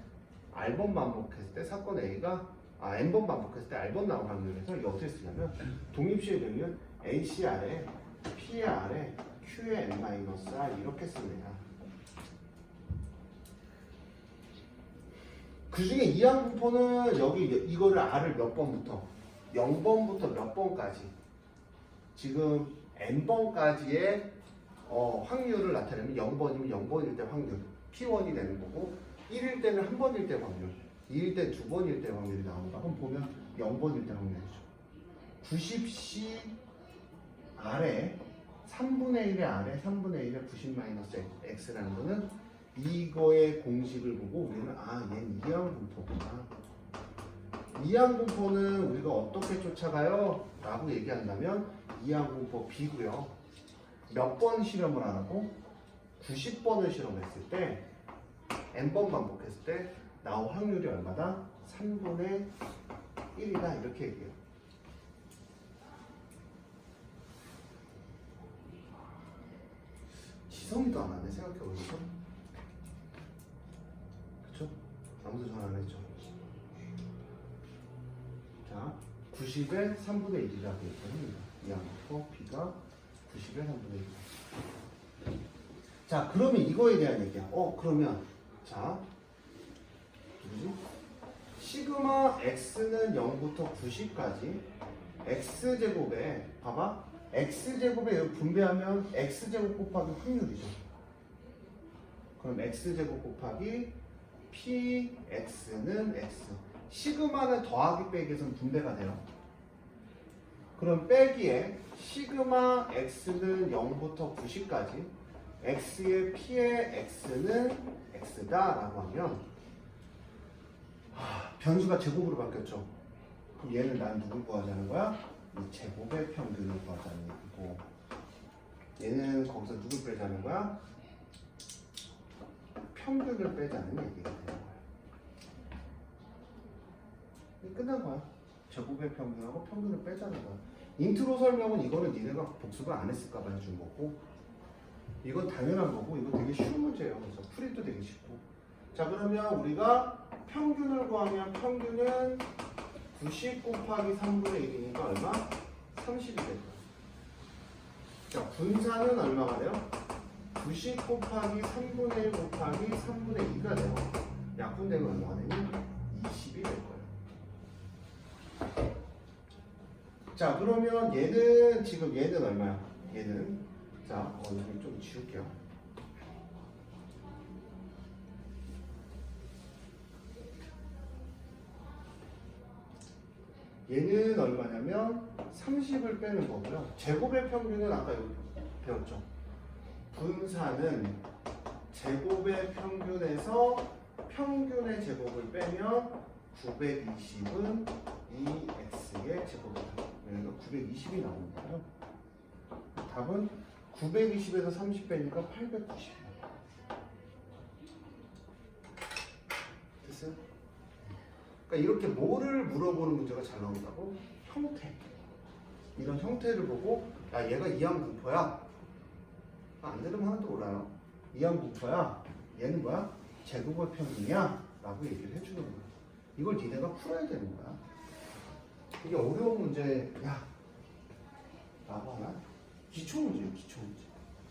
R번 반복했을 때 사건 A가 N번 반복했을 때 R번 나올 확률에서 이게 어떻게 쓰냐면 독립시행의 정리는 NC 아래 P의 아래 Q의 N-R 이렇게 씁니다. 그 중에 이항 분포는 여기 이거를 R을 몇 번부터 0번부터 몇 번까지 지금 n번까지의 확률을 나타내면 0번이면 0번일 때 확률 P1이 되는 거고 1일 때는 한 번일 때 확률 2일 때 두 번일 때 확률이 나온다. 그럼 보면 0번일 때 확률이죠. 90C 아래 3분의 1의 아래 3분의 1의 90-x라는 거는 이거의 공식을 보고 우리는 얘는 이항 분포구나. 이항 분포는 우리가 어떻게 쫓아가요? 라고 얘기한다면 이항 분포 B고요. 몇 번 실험을 안 하고 90번을 실험했을 때 n번 반복했을 때 나올 확률이 얼마다? 3분의 1이다 이렇게 얘기해요. 지성이도 안 하네 생각해보니까. 그쵸? 아무도 전 안 했죠. 자, 90에 3분의 1이라고 얘기합니다. 이항부터 B가 90에 3분의 1. 자, 그러면 이거에 대한 얘기야. 그러면 자, 누구지? 시그마 x는 0부터 90까지 x제곱에 봐봐. x제곱에 분배하면 x제곱 곱하기 확률이죠. 그럼 x제곱 곱하기 px는 x. 시그마는 더하기 빼기에서는 분배가 돼요. 그럼 빼기에 시그마 x는 0부터 90까지 x의 p의 x는 x다 라고 하면 변수가 제곱으로 바뀌었죠. 그럼 얘는 난 누굴 구하자는 거야? 이 제곱의 평균을 구하자는 얘기고 얘는 거기서 누굴 빼자는 거야? 평균을 빼자는 얘기가 되는 거야. 끝난 거야. 제곱의 평균하고 평균을 빼자는 거야. 인트로 설명은 이거는 니네가 복습을 안 했을까봐 해준 거고 이건 당연한 거고 이거 되게 쉬운 문제예요. 그래서 풀이도 되게 쉽고. 자, 그러면 우리가 평균을 구하면 평균은 90 곱하기 3분의 1이니까 얼마? 30이 될 거야. 자, 분산은 얼마가 돼요? 90 곱하기 3분의 1 곱하기 3분의 2가 돼요. 약분되면 얼마가 되니? 20이 될 거예요. 자, 그러면 얘는 지금 얘는 얼마야? 얘는 자, 여기 좀 지울게요. 얘는 얼마냐면 30을 빼는 거고요. 제곱의 평균은 아까 여기 배웠죠. 분사는 제곱의 평균에서 평균의 제곱을 빼면 920은 2x의 제곱이다. 그러니까 920이 나오는 거예요. 답은 920에서 30 빼니까 890이에요. 됐어요? 그러니까 이렇게 뭐를 물어보는 문제가 잘 나온다고? 형태. 이런 형태를 보고 야 얘가 이항분포야. 안 들으면 하나도 몰라요. 이항분포야. 얘는 뭐야? 제곱의 평균이야. 라고 얘기를 해주는 거야. 이걸 니네가 풀어야 되는 거야. 이게 어려운 문제, 야 라고 하나? 기초문제예요. 기초문제.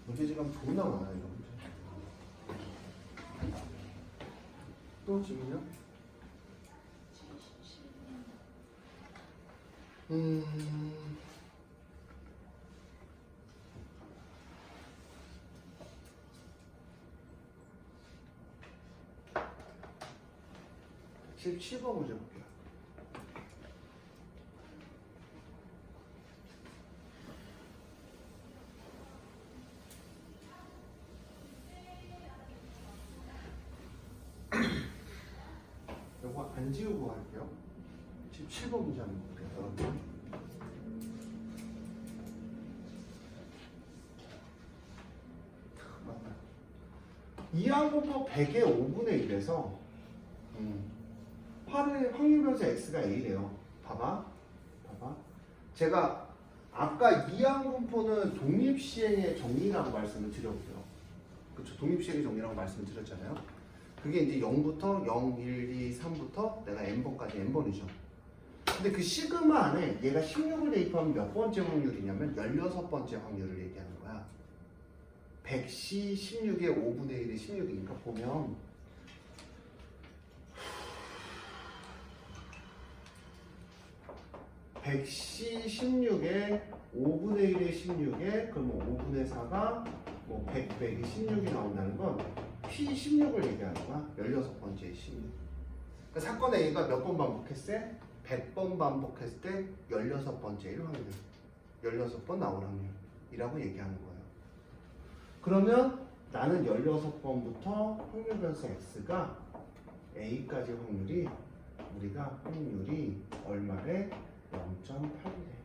문제지감 존나 많아 이런 문제. 또 질문이요? 17번 문제 볼게요. 요거 안 지우고 할게요. 17번 문제 한번 볼게요. 여러분. 맞다. 이항분포 100의 5분의 1에서 8의 확률 변수 x가 a래요. 봐봐. 제가 아까 이항분포는 독립시행의 정리라고 말씀을 드렸고요. 그렇죠. 독립시행의 정리라고 말씀을 드렸잖아요. 그게 이제 0부터 0, 1, 2, 3부터 내가 n번까지 n번이죠. 근데 그 시그마 안에 얘가 16을 대입하면 몇 번째 확률이냐면 16번째 확률을 얘기하는 거야. 100C 16의 5분의 1이 16이니까 보면 100C 16에 5분의 1의 16에 그럼 5분의 4가 뭐 100 빼기 16이 나온다는 건 P 16을 얘기하는 거야. 16번째 16. 그러니까 사건의 A가 몇 번 반복했어요? 100번 반복했을 때 16번째일 확률. 16번 나올 확률이라고 얘기하는 거예요. 그러면 나는 16번부터 확률 변수 X가 A까지 확률이 우리가 확률이 얼마래? 0.8이래.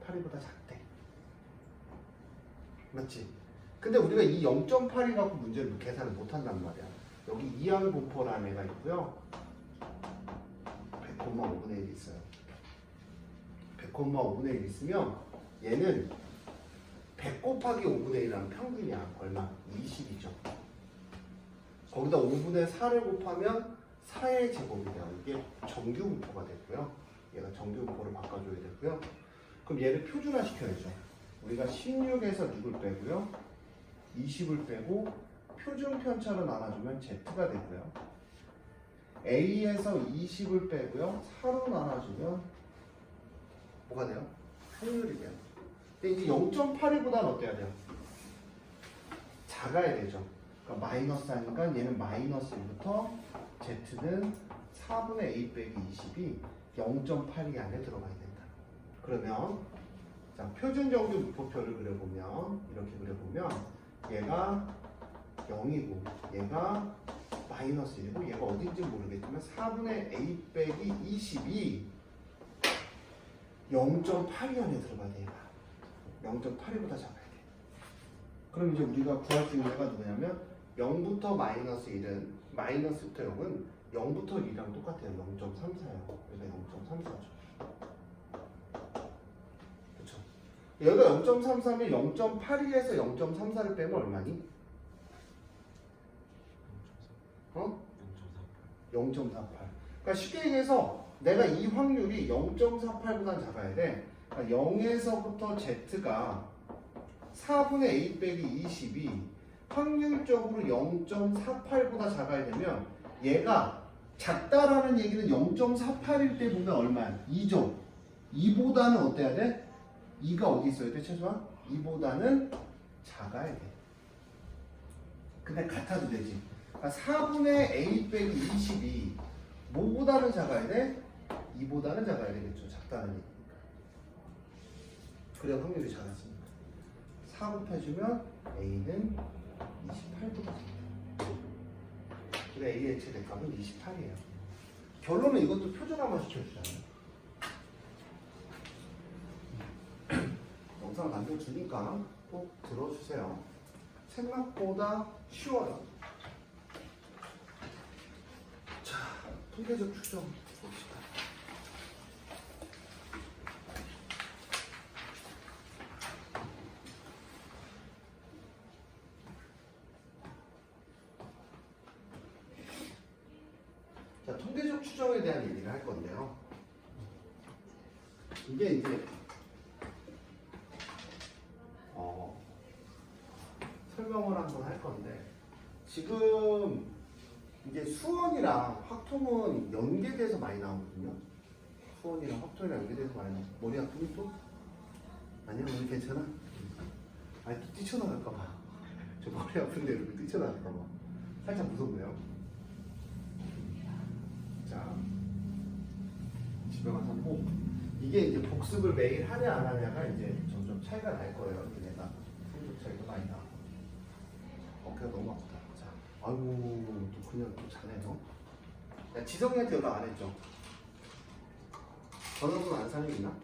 8이보다 작대. 맞지? 근데 우리가 이 0.8이 갖고 문제를 계산을 못 한단 말이야. 여기 이항분포라는 애가 있고요. 100,5분의 1이 있어요. 100,5분의 1 있으면 얘는 100 곱하기 5분의 1이라는 평균이야. 얼마? 20이죠. 거기다 5분의 4를 곱하면 4의 제곱이 돼요. 이게 정규분포가 됐고요. 얘가 정규분포를 바꿔줘야 되고요. 그럼 얘를 표준화 시켜야죠. 우리가 16에서 6을 빼고요. 20을 빼고 표준 편차로 나눠주면 Z가 되고요. A에서 20을 빼고요. 4로 나눠주면 뭐가 돼요? 확률이 돼요. 근데 이제 0.82보다는 어때야 돼요? 작아야 되죠. 그러니까 마이너스 하니까 얘는 마이너스 1부터 Z는 4분의 A 빼기 20이 0.82 안에 들어가야 된다. 그러면 자, 표준 정규 분포표를 그려보면 이렇게 그려보면 얘가 0이고 얘가 마이너스 1이고 얘가 어딘지 모르겠지만 4분의 A 빼기 20이 0.82 안에 들어가야 돼. 얘가 0.82보다 작아야 돼. 그럼 이제 우리가 구할 수 있는 애가 누구냐면 0부터 마이너스 1은 마이너스부터 0은 0부터 2랑 똑같아요. 0.34예요. 그래서 0.34죠. 그렇죠. 여기가 0.33이 0.82에서 0.34를 빼면 얼마니? 0.48. 그러니까 쉽게 얘기해서 내가 이 확률이 0.48보다 작아야 돼. 그러니까 0에서부터 Z가 4분의 A 빼기 20이 확률적으로 0.48보다 작아야 되면 얘가 작다라는 얘기는 0.48일 때 보면 얼마야? 2죠. 2보다는 어때야 돼? 2가 어디 있어야 돼 최소한? 2보다는 작아야 돼. 근데 같아도 되지. 그러니까 4분의 A 빼기 20이 뭐보다는 작아야 돼? 2보다는 작아야 되겠죠. 작다는 얘기니까. 그래야 확률이 작아지니까. 4 곱해주면 A는 28보다 작다. 그래 A의 최대값은 28이에요. 결론은 이것도 표준 한번 시켜주잖아요. 영상 남겨주니까 꼭 들어주세요. 생각보다 쉬워요. 자, 통계적 추정 봅시다. 자, 통계적 추정에 대한 얘기를 할 건데요. 이게 이제 설명을 한번 할 건데 지금 이게 수원이랑 확통은 연계돼서 많이 나오거든요. 수원이랑 확통이랑 연계돼서 많이 나오고 머리 아프니 또? 아니야 오늘 괜찮아? 아니 또 뛰쳐나갈까봐 저 머리 아픈데 이렇게 뛰쳐나갈까봐 살짝 무섭네요. 자 집에 가서 꼭 이게 이제 복습을 매일 하냐 안 하냐가 이제 점점 차이가 날 거예요. 얘네가 성적 차이가 많이 나. 어깨가 너무 아프다. 자, 아이고 또 그냥 또 자네요. 야, 지성이한테 연락 안 했죠? 전화번호 안 사는 게 있나?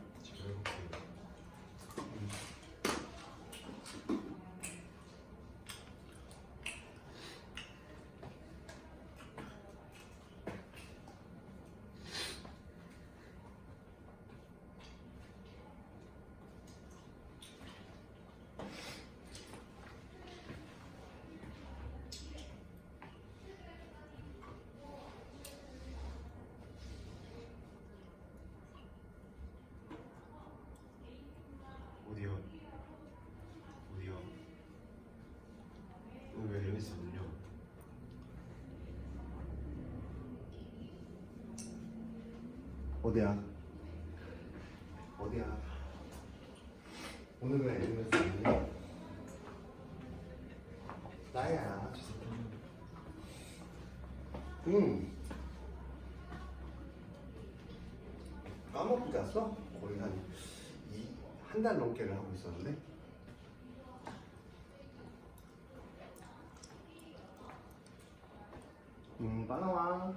어디요? 왜 여기 있었군요? 어디야? 어디야? 오늘 왜 이러면서 있니? 나야. 응. 까먹고 잤어? 거의 한 달 넘게를 하고 있었는데. 빠나와.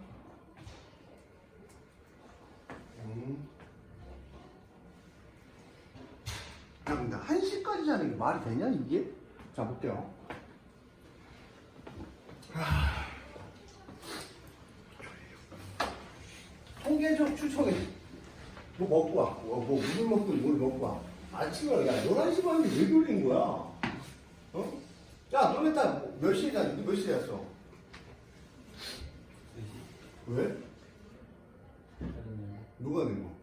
야, 근데 1시까지 자는 게 말이 되냐, 이게? 자, 볼게요. 통계적 추정에 뭐 먹고 와. 뭐 물을 먹든 뭘 먹고 와. 아침에 야 11시 반인데 왜 돌린 거야? 어? 야 너네 딸몇 시에 잤니? 몇 시에 잤어? 3시? 왜? 다르네요. 누가 낸 거?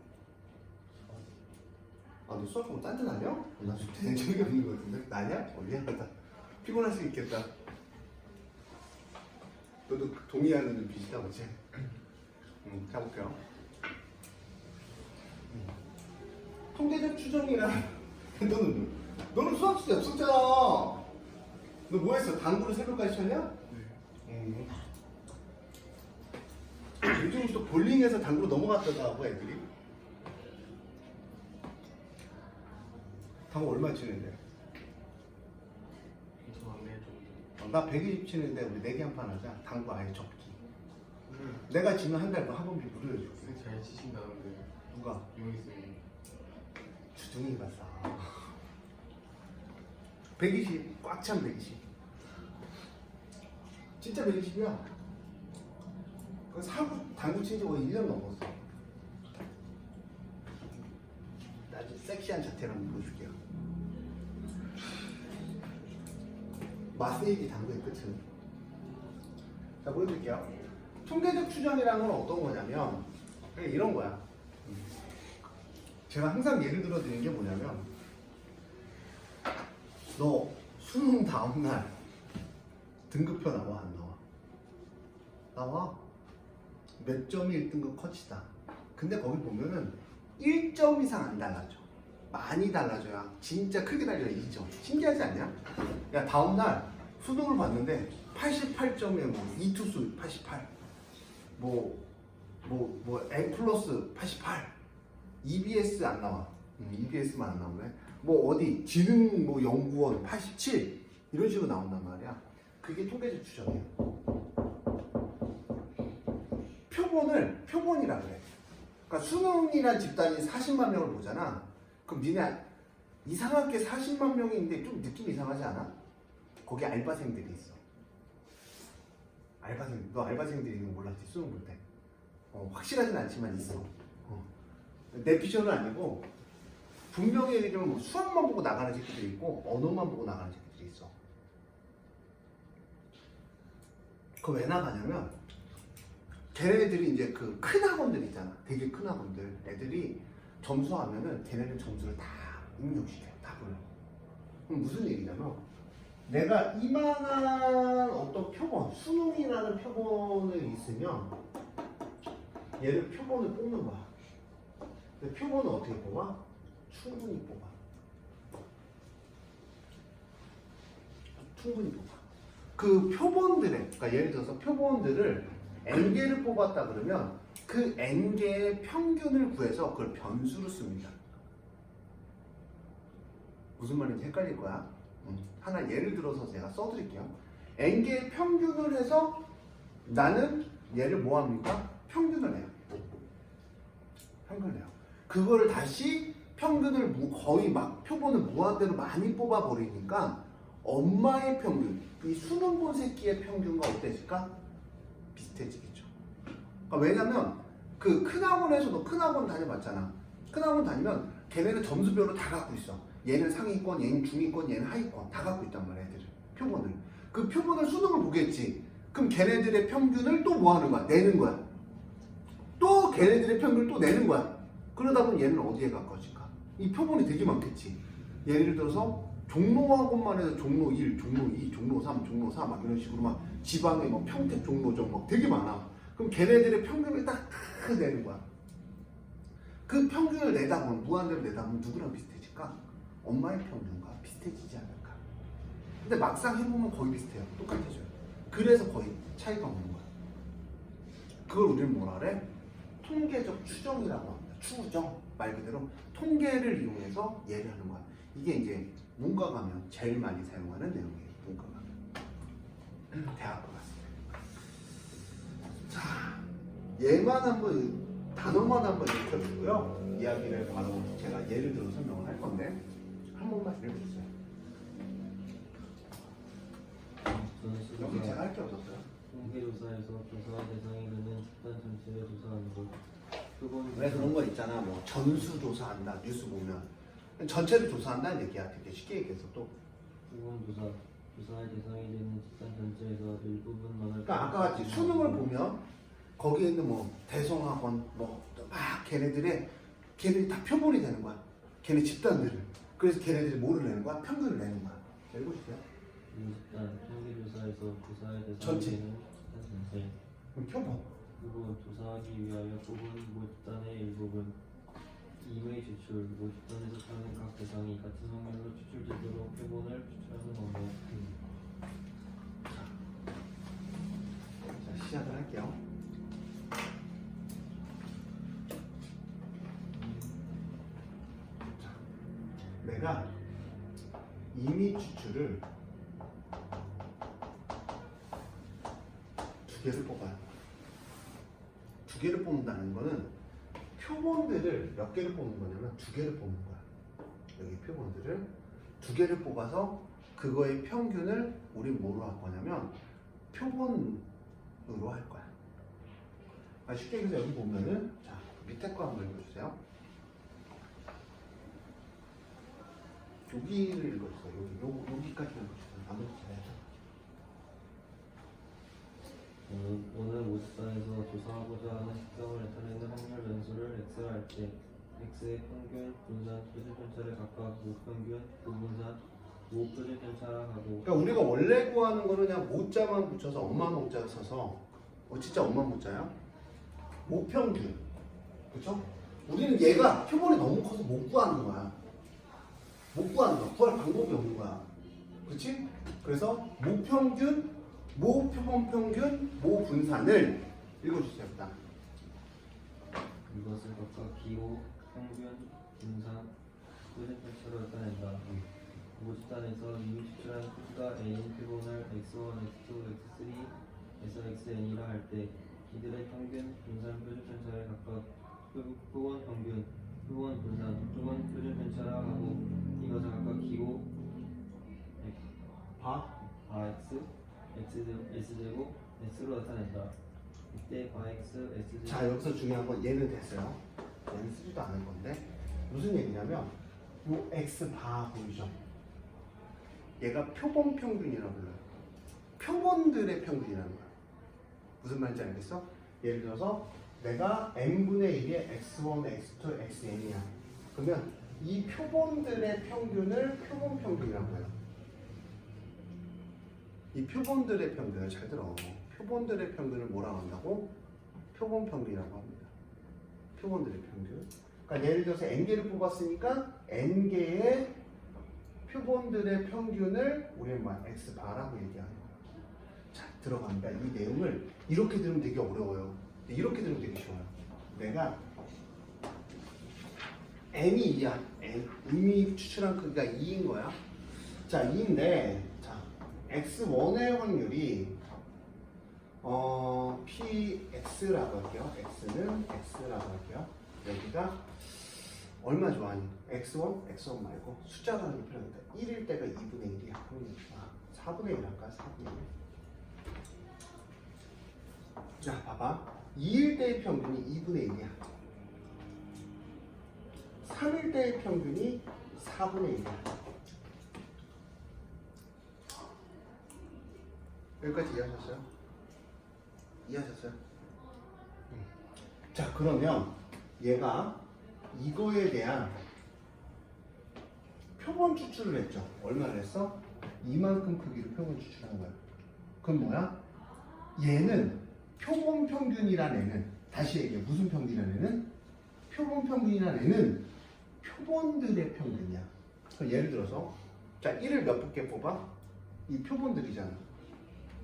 아 너 수학 공부 딴짓 아니야? 나 수학 된 적이 없는 거 같은데? 나냐? 미안하다. 피곤할 수 있겠다. 너도 동의하는 좀 비슷하고 그치? 가볼게요. 통계적 추정이랑 너는 수학 숙제 없었잖아. 너 뭐 했어? 당구를 새벽까지 쳤냐? 네. 요즘 또 볼링에서 당구로 넘어갔다고 애들이. 당구 얼마 치는데? 저 막내 정도. 나 120 치는데 우리 내기 한 판 하자. 당구 아예 접기. 내가 지면 한 달 그 학원비 무료해줄게. 잘 치신다는데. 누가? 용희쌤이. 주둥이가 싸. 120, 꽉 찬 120. 진짜 120이야. 그 사구 당구 친지 거의 1년 넘었어. 나 아주 섹시한 자태를 한번 보여줄게요. 마세이지 당구의 끝은. 자, 보여드릴게요. 통계적 추정이라는 건 어떤 거냐면, 그냥 이런 거야. 제가 항상 예를 들어 드리는 게 뭐냐면, 너 수능 다음날 등급표 나와 안 나와? 나와. 몇 점이 1등급 컷이다. 근데 거기 보면은 1점 이상 안 달라져. 많이 달라져야 진짜 크게 달려 2점. 신기하지 않냐? 야 다음날 수능을 봤는데 88점에 뭐 이투수 88, A 플러스 88, EBS 안 나와. EBS만 안 나오네. 뭐 어디 지능 뭐 연구원 87 이런 식으로 나온단 말이야. 그게 통계적 추정이야. 표본이라 그래. 그러니까 수능이란 집단이 40만 명을 보잖아. 그럼 니네 이상하게 40만 명인데 좀 느낌 이상하지 않아? 거기 알바생들이 있어. 너 알바생들이 있는 거 몰랐지? 수능 볼 때. 확실하진 않지만 있어. 내 비전은 아니고 분명히 얘기하면 뭐 수학만 보고 나가는 새끼들이 있고 언어만 보고 나가는 새끼들이 있어. 그거 왜 나가냐면 걔네들이 이제 그 큰 학원들 있잖아. 되게 큰 학원들. 애들이 점수하면은 걔네들 점수를 다 입력시켜. 다 불러. 그럼 무슨 얘기냐면 내가 이만한 어떤 표본, 수능이라는 표본을 있으면 얘를 표본을 뽑는 거야. 근데 표본은 어떻게 뽑아? 충분히 뽑아. 그 표본들의, 그러니까 예를 들어서 표본들을 n개를 뽑았다 그러면 그 n개의 평균을 구해서 그걸 변수로 씁니다. 무슨 말인지 헷갈릴 거야. 하나 예를 들어서 제가 써드릴게요. n개의 평균을 해서 나는 얘를 뭐합니까? 평균을 내요. 그거를 다시 평균을 거의 막 표본을 무한대로 많이 뽑아버리니까 엄마의 평균, 이 수능 본 새끼의 평균과 어때질까? 비슷해지겠죠. 그러니까 왜냐면 그 큰 학원에서도 큰 학원 다녀봤잖아. 큰 학원 다니면 걔네는 점수별로 다 갖고 있어. 얘는 상위권, 얘는 중위권, 얘는 하위권 다 갖고 있단 말이야, 애들은. 표본을. 그 표본을 수능을 보겠지. 그럼 걔네들의 평균을 또 뭐 하는 거야? 내는 거야. 또 걔네들의 평균을 또 내는 거야. 그러다 보면 얘는 어디에 가까워질까? 이 표본이 되게 많겠지. 예를 들어서 종로학원만 해서 종로 1, 종로 2, 종로 3, 종로 4 막 이런 식으로 막 지방에 뭐 평택, 종로점 막 되게 많아. 그럼 걔네들의 평균을 딱 내는 거야. 그 평균을 내다 보면 무한대로 내다 보면 누구랑 비슷해질까? 엄마의 평균과 비슷해지지 않을까? 근데 막상 해보면 거의 비슷해요. 똑같아져요. 그래서 거의 차이가 없는 거야. 그걸 우리는 뭐라 그래? 통계적 추정이라고 합니다. 추정 말 그대로 통계를 이용해서 예를 하는 거야. 이게 이제 문과 가면 제일 많이 사용하는 내용이에요. 문과 가면 대학교 갔을 때. 자, 얘만 한번 단어만 한번 익혀주고요. 이야기를 바로 제가 예를 들어 설명을 할 건데 한 번만 읽어주세요. 여기 제가 할 게 없었어요. 통계조사에서 조사 대상이 되는 집단 전체를 조사하는 것. 왜 그런 거 있잖아. 뭐 전수 조사한다. 뉴스 보면 전체를 조사한다는 얘기야. 되게 쉽게 얘기해서 또. 수건조사. 조사의 대상이 되는 집단 전체에서 일부분만을. 그러니까 아까 같이 수능을 보면 거기에 있는 뭐 대성학원 뭐 막 걔네들이 다 표본이 되는 거야. 걔네 집단들을. 그래서 걔네들이 뭐를 내는 거야? 평균을 내는 거야. 읽어주세요. 집단 통계조사에서 조사의 대상이 전체. 되는 집단 전체. 그럼 표본. 그리고 조사하기 위하여 뽑은 모집단의 일부분 임의 추출, 모집단에서 찾는 각 대상이 같은 확률로 추출되도록 표본을 추출하는 방법. 자, 시작을 할게요. 자, 내가 임의 추출을 두 개를 뽑아요. 두 개를 뽑는다는 거는 표본들을 몇 개를 뽑는 거냐면 두 개를 뽑는 거야. 여기 표본들을 두 개를 뽑아서 그거의 평균을 우리 뭐로 할 거냐면 표본으로 할 거야. 쉽게 얘기해서 여기 보면은 자 밑에 거 한번 읽어주세요. 여기를 읽어주세요. 여기까지 읽어주세요. 나머지 잘해야죠. 오늘 모집단에서 조사하고자 하는 특성을 나타내는 확률 변수를 x할 때 x의 평균, 분산, 표준 편차를 각각 무평균, 부분산, 모 표준 편차하고 그러니까 우리가 원래 구하는 거는 그냥 모자만 붙여서 엄마 모자 써서 진짜 엄마 모자야? 모평균. 그렇죠? 우리는 얘가 표본이 너무 커서 못 구하는 거야. 못 구하는 거야. 구할 방법이 없는 거야. 그렇지? 그래서 모평균, 모표본평균, 모분산을 읽어주세요. 일단. 이것을 각각 기호, 평균, 분산, 표준 편차로 나타낸다. 모집단에서 이미 추출한 크기가 A인 표본을 x1, x2, x3에서 xn이라 할 때 이들의 평균, 분산, 표준 편차를 각각 표본 평균, 표본 분산, 표본 표준 편차라 하고 이것을 각각 기호 x, s제곱, s로 나타낸다. 이때 x, s제곱 자, 여기서 중요한 건 얘는 됐어요. 얘는 쓰지도 않을 건데 무슨 얘기냐면 요 x바 보이죠? 얘가 표본 평균이라고 불러요. 표본들의 평균이라는 거야. 무슨 말인지 알겠어? 예를 들어서 내가 n분의 1의 x1, x2, xn이야. 그러면 이 표본들의 평균을 표본 평균이라고 해요. 이 표본들의 평균을 잘 들어. 표본들의 평균을 뭐라고 한다고? 표본 평균이라고 합니다. 표본들의 평균. 그러니까 예를 들어서 n개를 뽑았으니까 n개의 표본들의 평균을 우리는 x바라고 얘기하는 거야. 자, 들어갑니다. 이 내용을 이렇게 들으면 되게 어려워요. 이렇게 들으면 되게 쉬워요. 내가 n이 2야. 이미 추출한 크기가 2인 거야. 자, 2인데 자, x1의 확률이 px라고 할게요. x는 x라고 할게요. 여기가 얼마 좋아하니? x1? x1 말고 숫자로 하는 게 필요합니다. 1일 때가 2분의 1이야. 4분의 1 할까? 4분의 1. 자, 봐봐. 2일 때의 평균이 2분의 1이야. 3일 때의 평균이 4분의 1이야. 여기까지 이해하셨어요? 이해하셨어요? 자, 그러면 얘가 이거에 대한 표본 추출을 했죠. 얼마를 했어? 이만큼 크기로 표본 추출한 거야. 그럼 뭐야? 얘는 표본 평균이란 애는 다시 얘기해. 무슨 평균이란 애는? 표본 평균이란 애는 표본들의 평균이야. 그럼 예를 들어서 자, 1을 몇 개 뽑아? 이 표본들이잖아.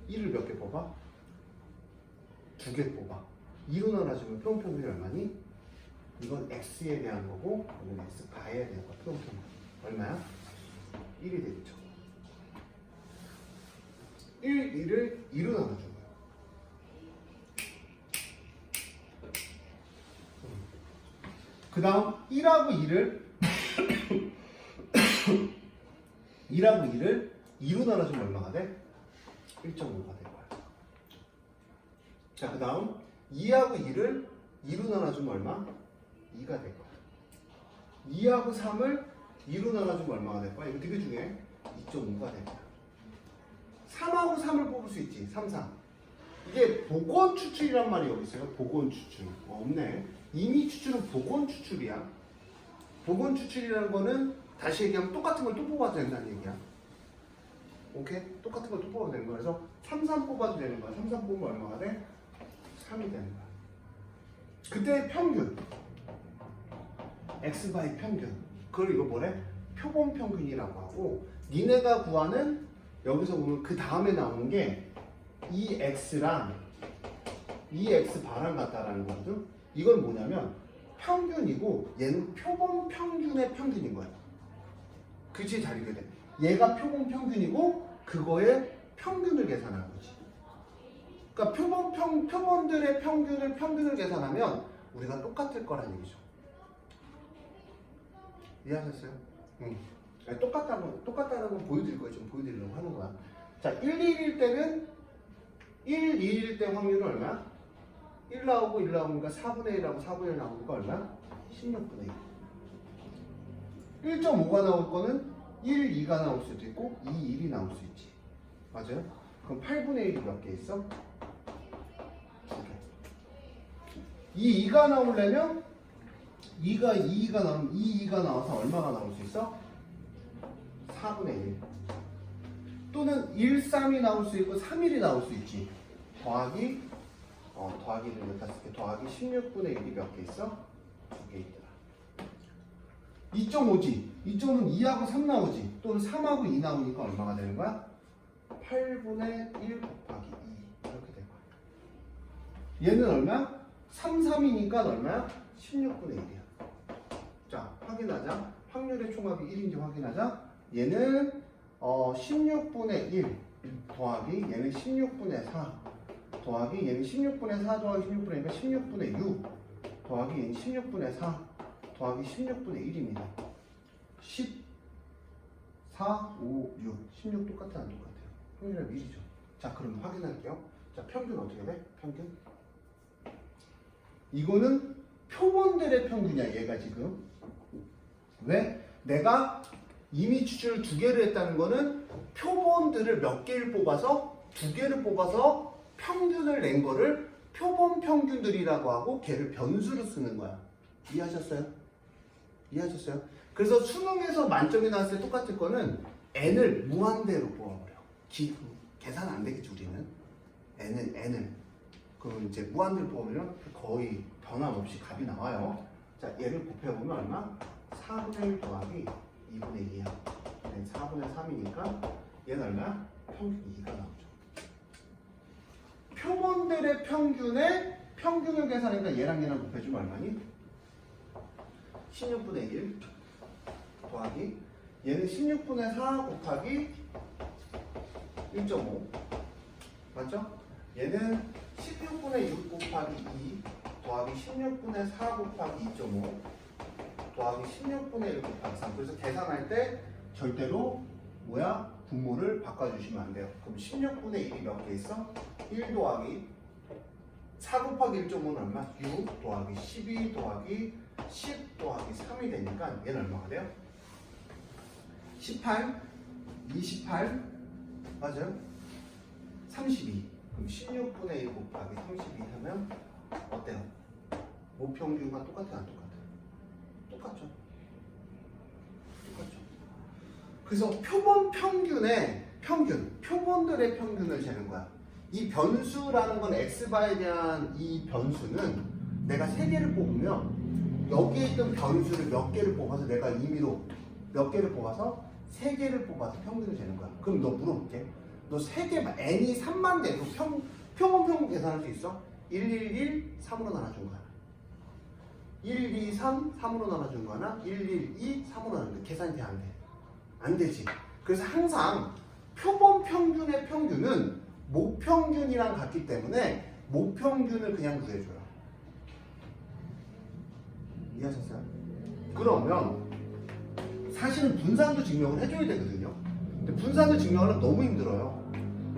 1을 몇 개 뽑아? 2개 뽑아. 2로 나눠주면 표본 평균이 얼마니? 이건 x에 대한 거고 이건 x바에 대한 거. 표본 평균 얼마야? 1이 되겠죠. 1을 2로 나눠준 거야. 그 다음 1하고 2를 1하고 2를 2로 나눠주면 얼마가 돼? 1.5가 될 거야. 자, 그 다음 2하고 2를 2로 나눠주면 얼마? 2가 될 거야. 2하고 3을 2로 나눠주면 얼마가 될 거야? 이거 되게 중요해. 2.5가 될 거야. 3하고 3을 뽑을 수 있지. 3, 3. 이게 복원 추출이란 말이 여기 있어요. 복원 추출. 없네. 이미 추출은 복원 추출이야. 복원 추출이라는 거는 다시 얘기하면 똑같은 걸 또 뽑아도 된다는 얘기야. 오케이? 똑같은 걸 또 뽑아도 되는 거야. 그래서 3, 3 뽑아도 되는 거야. 3, 3 뽑으면 얼마가 돼? 3이 되는 거야. 그때 평균. x바의 평균. 그걸 이거 뭐래? 표본 평균이라고 하고 니네가 구하는 여기서 보면 그 다음에 나오는 게 이 x랑 이 x바랑 같다라는 거거든. 이건 뭐냐면 평균이고 얘는 표본 평균의 평균인 거야. 그치? 잘 읽어야 돼. 얘가 표본 평균이고 그거의 평균을 계산하는 거지. 그러니까 표본들의 평균을 계산하면 우리가 똑같을 거란 얘기죠. 이해하셨어요? 응. 똑같다는 건 보여드릴 거예요. 좀 보여드리려고 하는 거야. 자, 1, 2일 때는 1, 2일 때 확률은 얼마야? 1 나오고 1 나오니까 4분의 1하고 4분의 1 나오니까 얼마야? 16분의 1. 1.5가 나올 거는 1, 2가 나올 수도 있고 2, 1이 나올 수 있지. 맞아요? 그럼 8분의 1이 몇 개 있어? 2개. 이 2가 나오려면 2가 나오면 2가 나와서 얼마가 나올 수 있어? 4분의 1. 또는 1, 3이 나올 수 있고 3일이 나올 수 있지. 더하기를 여기다 쓸게. 더하기 16분의 1이 몇 개 있어? 2개 있더라. 2.5지. 2.5는 2하고 3 나오지. 또는 3하고 2 나오니까 얼마가 되는 거야? 8분의 1 곱하기 2 이렇게 될 거야. 얘는 얼마야? 3, 3이니까 얼마야? 16분의 1이야. 자, 확인하자. 확률의 총합이 1인지 확인하자. 얘는 16분의 1 더하기 얘는 16분의 4 더하기 얘는 16분의 4 더하기 16분의 1이니까 16분의 6 더하기 얘는 16분의 4 더하기 16분의 1입니다. 14, 5, 6 16 똑같아 안 똑같아요? 확률의 1이죠. 자, 그럼 확인할게요. 자, 평균 어떻게 돼? 평균 이거는 표본들의 평균이야. 얘가 지금 왜? 내가 이미 추출을 2개를 했다는 거는 표본들을 몇 개를 뽑아서 2개를 뽑아서 평균을 낸 거를 표본 평균들이라고 하고 걔를 변수로 쓰는 거야. 이해하셨어요? 이해하셨어요? 그래서 수능에서 만점이 나왔을 때 똑같을 거는 n을 무한대로 뽑아버려. 계산 안 되겠지 우리는. n을 그럼 이제 무한대로 뽑으면 거의 변함없이 값이 나와요. 자, 얘를 곱해보면 얼마? 4분의 1 더하기 2분의 2야. 4분의 3이니까 얘는 얼마야? 평균 2가 나오죠. 표본들의 평균을 계산하니까 얘랑 곱해주면 얼마니? 16분의 1 더하기 얘는 16분의 4 곱하기 1.5 맞죠? 얘는 16분의 6 곱하기 2 더하기 16분의 4 곱하기 2.5 더하기 16분의 1 곱하기 3. 그래서 계산할 때 절대로 뭐야? 분모를 바꿔주시면 안 돼요. 그럼 16분의 1이 몇 개 있어? 1 더하기 4 곱하기 1.5는 얼마? 6 더하기 12 더하기 10 더하기 3이 되니까 얘는 얼마가 돼요? 18, 28, 맞아요? 32. 그럼 16분의 1 곱하기 32 하면 어때요? 모평균과 똑같아요? 안 똑같아요? 똑같죠. 그래서 표본 평균의 표본들의 평균을 재는 거야. 이 변수라는 건 x바에 대한 이 변수는 내가 3개를 뽑으면 여기에 있던 변수를 몇 개를 뽑아서 내가 임의로 몇 개를 뽑아서 3개를 뽑아서 평균을 재는 거야. 그럼 너 물어볼게. 너 3개만 n이 3만 돼도 표본 평균 계산할 수 있어? 1, 1, 1, 3으로 나눠준 거야. 1, 2, 3, 3으로 나눠준 거나 1, 1, 2, 3으로 나눠준 거 계산이 돼? 안 돼? 안 되지. 그래서 항상 표본 평균의 평균은 모평균이랑 같기 때문에 모평균을 그냥 구해줘요. 이해하셨어요? 그러면 사실은 분산도 증명을 해줘야 되거든요. 근데 분산도 증명하려면 너무 힘들어요.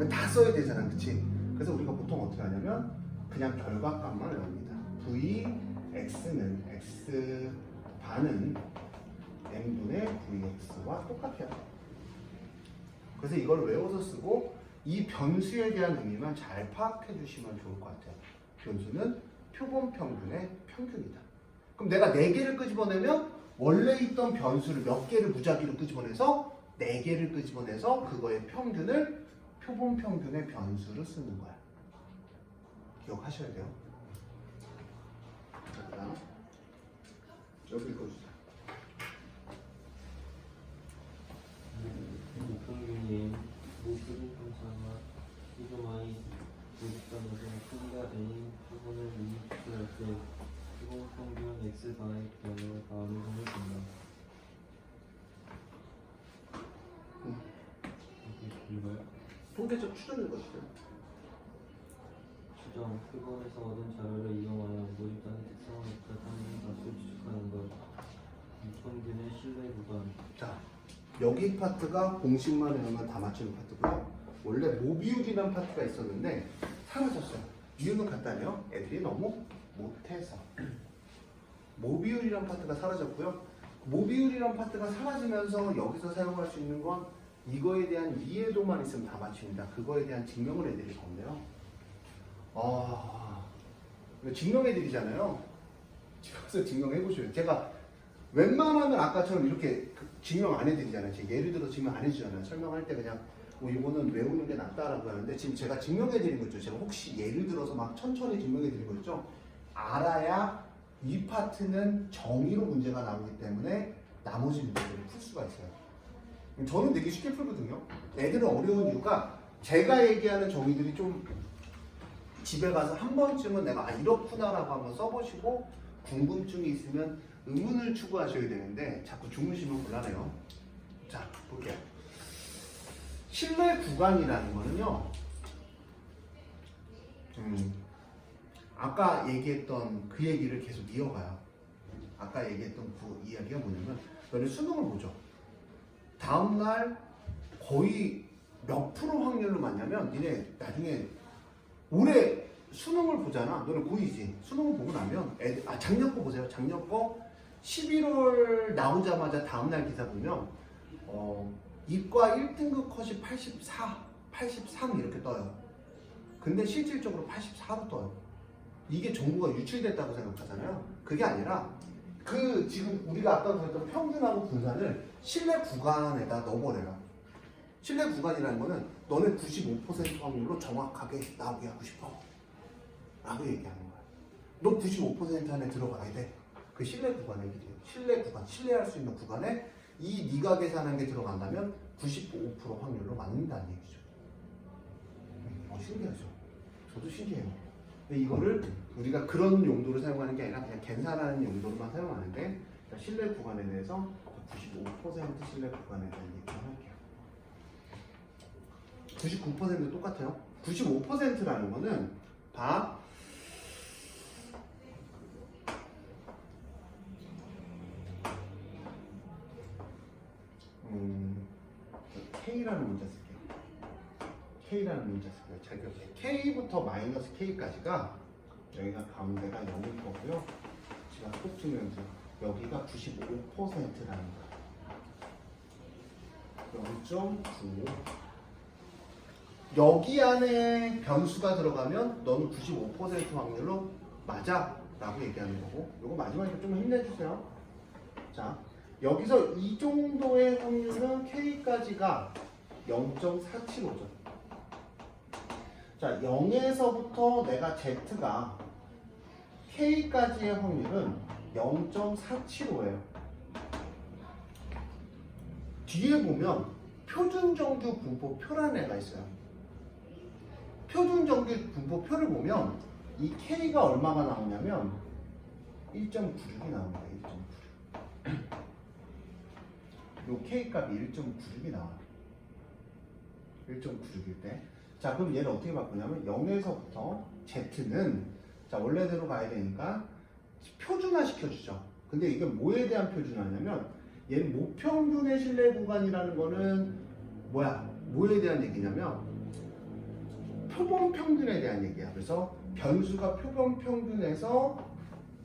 다 써야 되잖아, 그치? 그래서 우리가 보통 어떻게 하냐면 그냥 결과값만 외웁니다. v x는 x 반은 n분의 vx와 똑같아요. 그래서 이걸 외워서 쓰고 이 변수에 대한 의미만 잘 파악해 주시면 좋을 것 같아요. 변수는 표본 평균의 평균이다. 그럼 내가 4개를 끄집어내면 원래 있던 변수를 몇 개를 무작위로 끄집어내서 4개를 끄집어내서 그거의 평균을 표본 평균의 변수로 쓰는 거야. 기억하셔야 돼요. 자, 그다음 여기 읽어주세요. 모평균인 모표준 평차가 시그마의 모집단에서 크기가 a인 표본을 유입할 때 표본 평균 x바의 경우 다음을 정해준다. 이거요? 통계적 추정인 것이죠. 추정, 표본에서 얻은 자료를 이용하여 모집단의 특성을 입력하는 값을 추측하는 것. 모평균의 신뢰 구간. 자, 여기 파트가 공식만 외우면 다 맞추는 파트고요. 원래 모비율이라는 파트가 있었는데 사라졌어요. 이유는 간단해요. 애들이 너무 못해서. 모비율이라는 파트가 사라졌고요. 모비율이라는 파트가 사라지면서 여기서 사용할 수 있는 건 이거에 대한 이해도만 있으면 다 맞춥니다. 그거에 대한 증명을 애들이 건데요. 증명 애들이잖아요. 집에서 증명해보셔요. 제가 웬만하면 아까처럼 이렇게 증명 안 해드리잖아요. 제가 예를 들어 증명 안 해주잖아요. 설명할 때 그냥 뭐 이거는 외우는 게 낫다라고 하는데 지금 제가 증명해 드린 거 있죠. 제가 혹시 예를 들어서 막 천천히 증명해 드린 거 있죠. 알아야 이 파트는 정의로 문제가 나오기 때문에 나머지 문제들을 풀 수가 있어요. 저는 되게 쉽게 풀거든요. 애들은 어려운 이유가 제가 얘기하는 정의들이 좀 집에 가서 한 번쯤은 내가 아 이렇구나라고 한번 써보시고 궁금증이 있으면 의문을 추구하셔야 되는데 자꾸 주무시면 곤란해요. 자, 볼게요. 실내 구간이라는 거는요. 아까 얘기했던 그 얘기를 계속 이어가요. 아까 얘기했던 그 이야기가 뭐냐면 너네 수능을 보죠. 다음날 거의 몇 프로 확률로 맞냐면 니네 나중에 올해 수능을 보잖아. 너네 고2지. 수능을 보고 나면 애들, 작년 거 보세요. 작년 거 11월 나오자마자 다음날 기사 보면 이과 1등급 컷이 84, 83 이렇게 떠요. 근데 실질적으로 84로 떠요. 이게 정보가 유출됐다고 생각하잖아요. 그게 아니라 그 지금 우리가 아까 그랬던 평균하고 분산을 실내 구간에다 넣어버려요. 실내 구간이라는 거는 너네 95% 확률로 정확하게 나오게 하고 싶어 라고 얘기하는 거야. 너 95% 안에 들어가야 돼. 그 실내 구간의 길이에요. 실내 구간, 신뢰할 수 있는 구간에 이 네가 계산한 게 들어간다면 95% 확률로 맞는다는 얘기죠. 신기하죠? 저도 신기해요. 근데 이거를 우리가 그런 용도로 사용하는 게 아니라 그냥 계산하는 용도로만 사용하는데 실내 구간에 대해서 95% 실내 구간에 대한 얘기를 할게요. 99%도 똑같아요. 95%라는 거는 봐. K라는 문자 쓸게요. K라는 문자 쓸게요. 잘 기억해요. K부터 마이너스 K까지가 여기가 가운데가 0일 거고요. 제가 꼭 증명해주세요. 여기가 95%라는 거예요. 0.95. 여기 안에 변수가 들어가면 너는 95% 확률로 맞아 라고 얘기하는 거고, 요거 마지막에 좀 힘내주세요. 자, 여기서 이 정도의 확률은 K까지가 0.475죠. 자, 0에서부터 내가 Z가 K까지의 확률은 0.475예요. 뒤에 보면 표준정규 분포표라는 애가 있어요. 표준정규 분포표를 보면 이 K가 얼마가 나오냐면 1.96이 나옵니다. 1.96. 요 K 값이 1.96이 나와요. 1.96일 때. 자, 그럼 얘를 어떻게 바꾸냐면 0에서부터 Z는 자 원래대로 가야 되니까 표준화 시켜주죠. 근데 이게 뭐에 대한 표준화냐면 얘는 모평균의 실내 구간이라는 거는 뭐에 대한 얘기냐면 표본 평균에 대한 얘기야. 그래서 변수가 표본 평균에서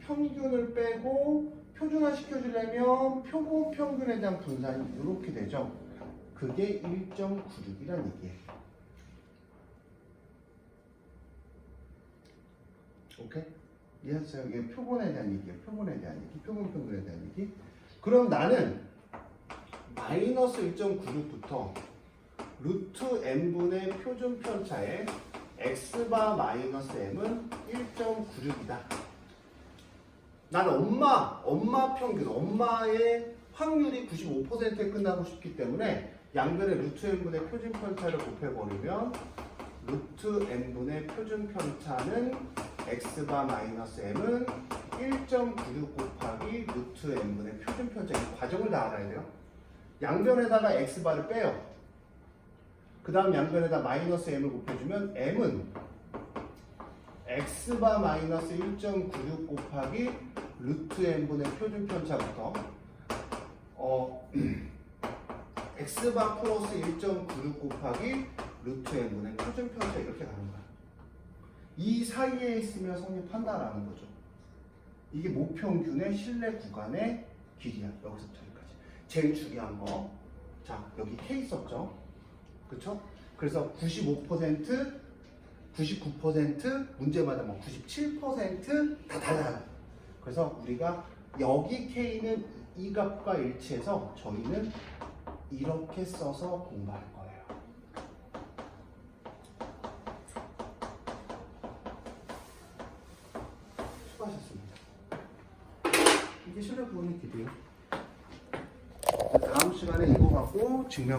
평균을 빼고 표준화 시켜주려면 표본 평균에 대한 분산이 이렇게 되죠. 그게 1.96이란 얘기예요. 오케이? 이해했어요? 이게 표본에 대한 얘기예요. 표본에 대한 얘기, 표본 평균에 대한 얘기. 그럼 나는 마이너스 1.96부터 루트 n분의 표준 편차에 x바 마이너스 m은 1.96이다. 나는 엄마 평균, 엄마의 확률이 95%에 끝나고 싶기 때문에 양변에 루트 n분의 표준 편차를 곱해버리면 루트 n분의 표준 편차는 x바 마이너스 m은 1.96 곱하기 루트 n분의 표준 편차. 이 과정을 다 알아야 돼요. 양변에다가 x바를 빼요. 그 다음 양변에다 마이너스 m을 곱해주면 m은 x바 마이너스 1.96 곱하기 루트 n분의 표준 편차부터 x바 플러스 1.96 곱하기 루트 n분의 표준 편차 이렇게 가는 거야. 이 사이에 있으면 성립한다라는 거죠. 이게 모평균의 실내 구간의 길이야. 여기서부터 여기까지. 제일 중요한 거. 자, 여기 K 썼죠? 그쵸? 그래서 95%, 99%, 문제마다 뭐 97% 다 달라요. 그래서 우리가 여기 K는 이 값과 일치해서 저희는 이렇게 써서 공부할 거예요. 믿기 싫은 부분이 기대요. 다음 시간에 이거 갖고 증명